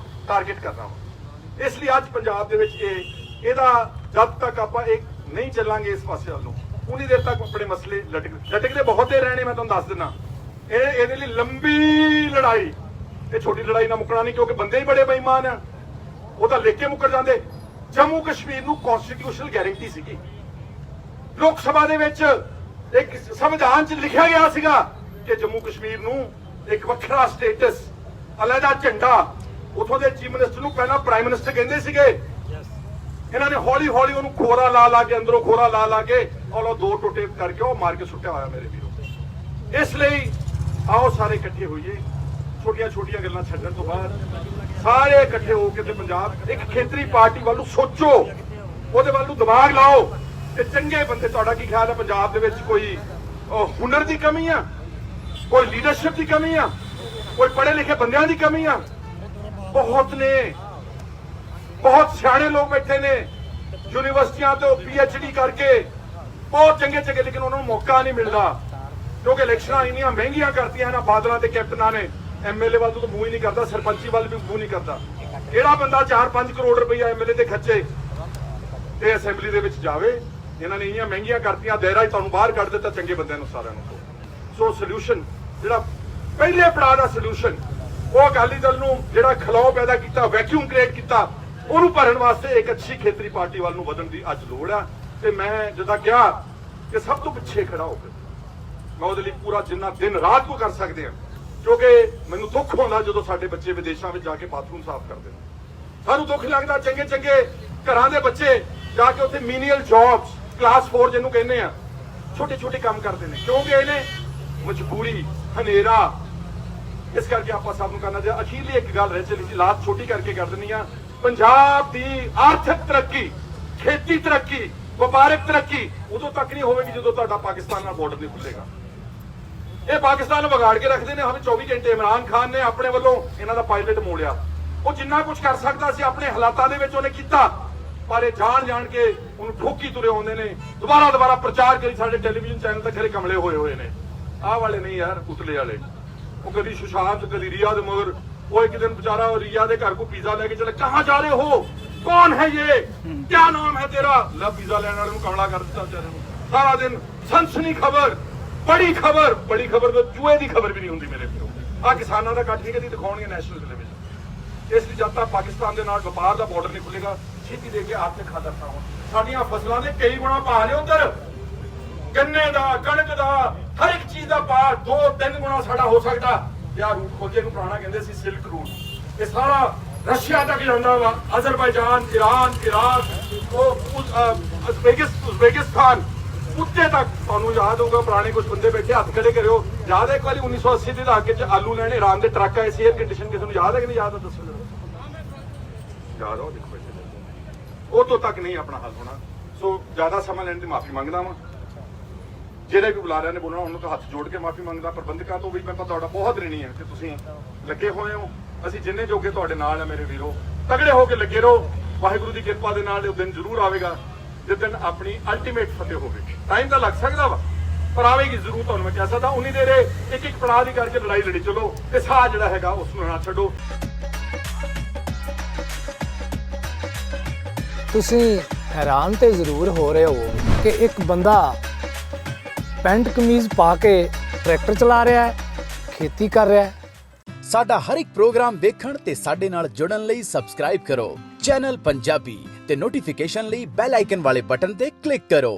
Speaker 1: ਟਾਰਗੇਟ ਕਰਨਾ ਵਾ। ਇਸ ਲਈ ਅੱਜ ਪੰਜਾਬ ਦੇ ਵਿੱਚ ਇਹਦਾ ਜਦ ਤੱਕ ਆਪਾਂ ਇੱਕ ਨਹੀਂ ਚੱਲਾਂਗੇ ਇਸ ਪਾਸੇ ਵੱਲ ਨੂੰ, ਉਨੀ ਦੇਰ ਤੱਕ ਆਪਣੇ ਮਸਲੇ ਲਟਕਦੇ ਬਹੁਤ ਦੇਰ ਰਹਿਣੇ। ਮੈਂ ਤੁਹਾਨੂੰ ਦੱਸ ਦਿੰਦਾ, ਇਹਦੇ ਲਈ ਲੰਬੀ ਲੜਾਈ, ਇਹ ਛੋਟੀ ਲੜਾਈ ਨਾਲ ਮੁੱਕਣਾ ਨਹੀਂ ਕਿਉਂਕਿ ਬੰਦੇ ਹੀ ਬੜੇ ਬੇਈਮਾਨ ਆ। ਉਹ ਤਾਂ ਲਿਖ ਕੇ ਮੁੱਕਰ ਜਾਂਦੇ। ਜੰਮੂ ਕਸ਼ਮੀਰ ਨੂੰ ਕਨਸਟੀਟਿਊਸ਼ਨਲ ਗਾਰੰਟੀ ਸੀਗੀ, ਲੋਕ ਸਭਾ ਦੇ ਵਿੱਚ ਇੱਕ ਸੰਵਿਧਾਨ 'ਚ ਲਿਖਿਆ ਗਿਆ ਸੀਗਾ ਕਿ ਜੰਮੂ ਕਸ਼ਮੀਰ ਨੂੰ ਇੱਕ ਵੱਖਰਾ ਸਟੇਟਸ, ਅਲੱਗਾ ਝੰਡਾ। ਉਥੋਂ ਦੇ ਚੀਫ ਮਿਨਿਸਟਰ ਨੂੰ ਪਹਿਲਾਂ ਪ੍ਰਾਈਮ ਮਿਨਿਸਟਰ ਕਹਿੰਦੇ ਸੀਗੇ। ਇਹਨਾਂ ਨੇ ਹੌਲੀ ਹੌਲੀ ਉਹਨੂੰ ਖੋਰਾ ਲਾ ਕੇ, ਅੰਦਰੋਂ ਖੋਰਾ ਲਾ ਕੇ ਔਰ 2 ਟੋਟੇ ਕਰਕੇ ਉਹ ਮਾਰ ਕੇ ਸੁੱਟਿਆ ਹੋਇਆ ਮੇਰੇ ਵੀਰੋ। ਇਸ ਲਈ ਆਓ ਸਾਰੇ ਇਕੱਠੇ ਹੋਈਏ, ਛੋਟੀਆਂ ਗੱਲਾਂ ਛੱਡਣ ਤੋਂ ਬਾਅਦ ਸਾਰੇ ਇਕੱਠੇ ਹੋ ਕੇ ਤੇ ਪੰਜਾਬ ਇੱਕ ਖੇਤਰੀ ਪਾਰਟੀ ਵੱਲ ਨੂੰ ਸੋਚੋ, ਉਹਦੇ ਵੱਲ ਨੂੰ ਦਿਮਾਗ ਲਾਓ ਤੇ ਚੰਗੇ ਬੰਦੇ। ਤੁਹਾਡਾ ਕੀ ਖਿਆਲ ਹੈ ਪੰਜਾਬ ਦੇ ਵਿੱਚ ਕੋਈ ਹੁਨਰ ਦੀ ਕਮੀ ਆ, ਕੋਈ ਲੀਡਰਸ਼ਿਪ ਦੀ ਕਮੀ ਆ, ਕੋਈ ਪੜ੍ਹੇ ਲਿਖੇ ਬੰਦਿਆਂ ਦੀ ਕਮੀ ਆ? ਬਹੁਤ ਨੇ, ਬਹੁਤ ਸਿਆਣੇ ਲੋਕ ਬੈਠੇ ਨੇ ਯੂਨੀਵਰਸਿਟੀਆਂ ਤੋਂ PhD ਕਰਕੇ, ਬਹੁਤ ਚੰਗੇ, ਲੇਕਿਨ ਉਹਨਾਂ ਨੂੰ ਮੌਕਾ ਨਹੀਂ ਮਿਲਦਾ ਕਿਉਂਕਿ ਇਲੈਕਸ਼ਨਾਂ ਇੰਨੀਆਂ ਮਹਿੰਗੀਆਂ ਕਰਤੀਆਂ ਨਾ ਬਾਦਲਾਂ ਤੇ ਕੈਪਟਨਾਂ ਨੇ। MLA ਵੱਲ ਤੋਂ ਮੂੰਹ ਹੀ ਨਹੀਂ ਕਰਦਾ, ਸਰਪੰਚੀ ਵੱਲ ਵੀ ਮੂੰਹ ਨਹੀਂ ਕਰਦਾ। ਕਿਹੜਾ ਬੰਦਾ 4-5 ਕਰੋੜ ਰੁਪਈਆ MLA ਤੇ ਖਰਚੇ ਤੇ ਅਸੈਂਬਲੀ ਦੇ ਵਿੱਚ ਜਾਵੇ? ਇਹਨਾਂ ਨੇ ਇੰਨੀਆਂ ਮਹਿੰਗੀਆਂ ਕਰਤੀਆਂ, ਦਾਇਰਾ ਹੀ ਤੁਹਾਨੂੰ ਬਾਹਰ ਕੱਢ ਦਿੱਤਾ ਚੰਗੇ ਬੰਦਿਆਂ ਨੂੰ ਸਾਰਿਆਂ ਨੂੰ। ਸੋ ਸੋਲੂਸ਼ਨ ਜਿਹੜਾ ਪਹਿਲੇ ਪੜਾਅ ਦਾ ਸੋਲੂਸ਼ਨ, ਉਹ ਅਕਾਲੀ ਦਲ ਨੂੰ ਜਿਹੜਾ ਖਲਾਅ ਪੈਦਾ ਕੀਤਾ, ਵੈਕਿਊਮ ਕ੍ਰੀਏਟ ਕੀਤਾ, ਉਹਨੂੰ ਭਰਨ ਵਾਸਤੇ ਇੱਕ ਅੱਛੀ ਖੇਤਰੀ ਪਾਰਟੀ ਵੱਲ ਨੂੰ ਵਧਣ ਦੀ ਅੱਜ ਲੋੜ ਆ। ਤੇ ਮੈਂ ਜਿੱਦਾਂ ਕਿਹਾ ਕਿ ਸਭ ਤੋਂ ਪਿੱਛੇ ਖੜਾ ਹੋ ਕੇ ਮੈਂ ਉਹਦੇ ਲਈ ਪੂਰਾ ਜਿੰਨਾ ਦਿਨ ਰਾਤ ਕੋ ਕਰ ਸਕਦੇ ਹਾਂ, ਕਿਉਂਕਿ ਮੈਨੂੰ ਦੁੱਖ ਹੁੰਦਾ ਜਦੋਂ ਸਾਡੇ ਬੱਚੇ ਵਿਦੇਸ਼ਾਂ ਵਿੱਚ ਜਾ ਕੇ ਬਾਥਰੂਮ ਸਾਫ਼ ਕਰਦੇ ਨੇ। ਸਾਨੂੰ ਦੁੱਖ ਲੱਗਦਾ ਚੰਗੇ ਚੰਗੇ ਘਰਾਂ ਦੇ ਬੱਚੇ ਜਾ ਕੇ ਉੱਥੇ ਮੀਨੀਅਲ ਜੌਬਸ ਕਲਾਸ 4 ਜਿਹਨੂੰ ਕਹਿੰਦੇ ਆ, ਛੋਟੇ ਛੋਟੇ ਕੰਮ ਕਰਦੇ ਨੇ। ਕਿਉਂਕਿ ਇਹਨੇ ਮਜਬੂਰੀ, ਹਨੇਰਾ, ਇਸ ਕਰਕੇ ਆਪਾਂ ਸਭ ਨੂੰ ਕਰਨਾ ਚਾਹੀਦਾ। ਅਖੀਰਲੀ ਇੱਕ ਗੱਲ ਰਹਿ ਚਲੀ ਸੀ, ਲਾਸਟ ਛੋਟੀ ਕਰਕੇ ਕਰ ਦਿੰਦੀ ਆ। ਪੰਜਾਬ ਦੀ ਆਰਥਿਕ ਤਰੱਕੀ, ਖੇਤੀ ਤਰੱਕੀ, ਵਪਾਰਕ ਤਰੱਕੀ ਉਦੋਂ ਤੱਕ ਨਹੀਂ ਹੋਵੇਗੀ ਜਦੋਂ ਤੁਹਾਡਾ ਪਾਕਿਸਤਾਨ ਨਾਲ ਬਾਰਡਰ ਨਹੀਂ ਖੁੱਲੇਗਾ। ਇਹ ਪਾਕਿਸਤਾਨ ਨੂੰ ਵਿਗਾੜ ਕੇ ਰੱਖਦੇ ਨੇ। ਹਮੇ 24 ਘੰਟੇ ਇਮਰਾਨ ਖਾਨ ਨੇ ਆਪਣੇ ਵੱਲੋਂ ਇਹਨਾਂ ਦਾ ਪਾਇਲਟ ਮੋੜਿਆ। ਉਹ ਜਿੰਨਾ ਕੁਝ ਕਰ ਸਕਦਾ ਸੀ ਆਪਣੇ ਹਾਲਾਤਾਂ ਦੇ ਵਿੱਚ ਉਹਨੇ ਕੀਤਾ, ਪਰ ਇਹ ਜਾਣ ਕੇ ਉਹਨੂੰ ਠੋਕੀ ਤੁਰੇ ਆਉਂਦੇ ਨੇ। ਦੁਬਾਰਾ ਪ੍ਰਚਾਰ ਕਰੀ ਸਾਡੇ ਟੈਲੀਵਿਜ਼ਨ ਚੈਨਲ ਤੇ ਖਰੇ ਕਮਲੇ ਹੋਏ ਨੇ। ਆਹ ਵਾਲੇ ਨਹੀਂ ਯਾਰ, ਉਤਲੇ ਵਾਲੇ। ਉਹ ਕਦੀ ਸੁਸ਼ਾਂਤ, ਕਦੀ ਰੀਆ ਦੇ ਮਗਰ। ਉਹ ਇੱਕ ਦਿਨ बेचारा रिया के घर को पिज्जा लेके चले, कहाँ जा रहे हो, कौन है ये, क्या नाम है तेरा? ला पिज्जा लेने वाले कमला कर दिता बेचारे। सारा दिन सनसनी खबर, बड़ी खबर तो चूहे की खबर भी नहीं होंगी मेरे प्यो। आ किसानों का कट नहीं कभी दिखाने नैशनल टेलीविजन। इसलिए जब तक पाकिस्तान के नाल व्यापार का बॉर्डर नहीं खुलेगा, छेती दे के आर्थिक खातर ना हो। साडियां फसलों के कई गुणा भाव ने उधर, गन्ने का, कणक का, हर एक चीज का भाव 2-3 गुणा साडा हो सकता। या रूट खोजे ਨੂੰ ਪੁਰਾਣਾ ਕਹਿੰਦੇ ਸੀ ਸਿਲਕ ਰੂਟ, ਇਹ ਸਾਰਾ ਰਸ਼ੀਆ ਤੱਕ ਜਾਂਦਾ ਵਾ, ਅਜ਼ਰਬਾਈਜਾਨ, ਈਰਾਨ, ਇਰਾਕ, ਉਜ਼ਬੇਕਿਸਤਾਨ ਉੱਤੇ ਤੱਕ। ਤੁਹਾਨੂੰ ਯਾਦ ਹੋਊਗਾ ਪੁਰਾਣੇ ਕੁਝ ਬੰਦੇ ਬੈਠੇ ਹੱਥ ਖੜੇ ਕਰਿਓ, ਯਾਦ ਹੈ ਇੱਕ ਵਾਰੀ 1980 ਦੇ ਦਹਾਕੇ 'ਚ ਆਲੂ ਲੈਣੇ ਈਰਾਨ ਦੇ ਟਰੱਕ ਆਏ ਸੀ, 에ਅਰ ਕੰਡੀਸ਼ਨ। ਕਿਸੇ ਨੂੰ ਯਾਦ ਹੈ ਕਿ ਨਹੀਂ ਯਾਦ ਹੈ ਦੱਸੋ ਜਰਾ। ਯਾਦ ਹੋ? ਦੇਖੋ ਬੈਠੇ ਉਹ ਤੋਂ ਤੱਕ ਨਹੀਂ ਆਪਣਾ ਹੱਲ ਹੋਣਾ। ਸੋ ਜ਼ਿਆਦਾ ਸਮਾਂ ਲੈਣ ਦੀ ਮਾਫੀ ਮੰਗਦਾ ਵਾਂ। ਜਿਹੜੇ ਵੀ ਬੁਲਾਰਿਆਂ ਨੇ ਬੋਲਣਾ ਉਹਨੂੰ ਤਾਂ ਹੱਥ ਜੋੜ ਕੇ ਮਾਫੀ ਮੰਗਦਾ। ਪ੍ਰਬੰਧਕਾਂ ਤੋਂ ਵੀ ਮੈਂ ਤੁਹਾਡਾ ਬਹੁਤ ਰਿਣੀ ਹੈ ਕਿ ਤੁਸੀਂ ਲੱਗੇ ਹੋਏ ਹੋ। ਅਸੀਂ ਜਿੰਨੇ ਜੋਗੇ ਤੁਹਾਡੇ ਨਾਲ ਆ ਮੇਰੇ ਵੀਰੋ, ਤਗੜੇ ਹੋ ਕੇ ਲੱਗੇ ਰਹੋ। ਵਾਹਿਗੁਰੂ ਦੀ ਕਿਰਪਾ ਦੇ ਨਾਲ ਉਹ ਦਿਨ ਜ਼ਰੂਰ ਆਵੇਗਾ ਜਿਸ ਦਿਨ ਆਪਣੀ ਅਲਟੀਮੇਟ ਫਤਿਹ ਹੋਵੇਗੀ। ਟਾਈਮ ਤਾਂ ਲੱਗ ਸਕਦਾ ਵਾ, ਪਰ ਆਵੇਗੀ ਜ਼ਰੂਰ। ਤੁਹਾਨੂੰ ਮੈਂ ਕਹਿ ਸਕਦਾ ਉਨੀ ਦੇਰ ਇੱਕ ਪੜਾਅ ਦੀ ਕਰਕੇ ਲੜਾਈ ਲੜੀ ਚਲੋ, ਤੇ ਸਾਹ ਜਿਹੜਾ ਹੈਗਾ ਉਸ ਨੂੰ ਨਾ ਛੱਡੋ।
Speaker 3: ਤੁਸੀਂ ਹੈਰਾਨ ਤੇ ਜ਼ਰੂਰ ਹੋ ਰਹੇ ਹੋ ਕਿ ਇੱਕ ਬੰਦਾ ਪੈਂਟ ਕਮੀਜ਼ ਪਾ ਕੇ ਟਰੈਕਟਰ ਚਲਾ ਰਿਹਾ ਹੈ, ਖੇਤੀ ਕਰ ਰਿਹਾ ਹੈ।
Speaker 4: ਸਾਡਾ ਹਰ ਇੱਕ ਪ੍ਰੋਗਰਾਮ ਵੇਖਣ ਤੇ ਸਾਡੇ ਨਾਲ ਜੁੜਨ ਲਈ ਸਬਸਕ੍ਰਾਈਬ ਕਰੋ ਚੈਨਲ ਪੰਜਾਬੀ ਤੇ ਨੋਟੀਫਿਕੇਸ਼ਨ ਲਈ ਬੈਲ ਆਈਕਨ ਵਾਲੇ ਬਟਨ ਤੇ ਕਲਿੱਕ ਕਰੋ।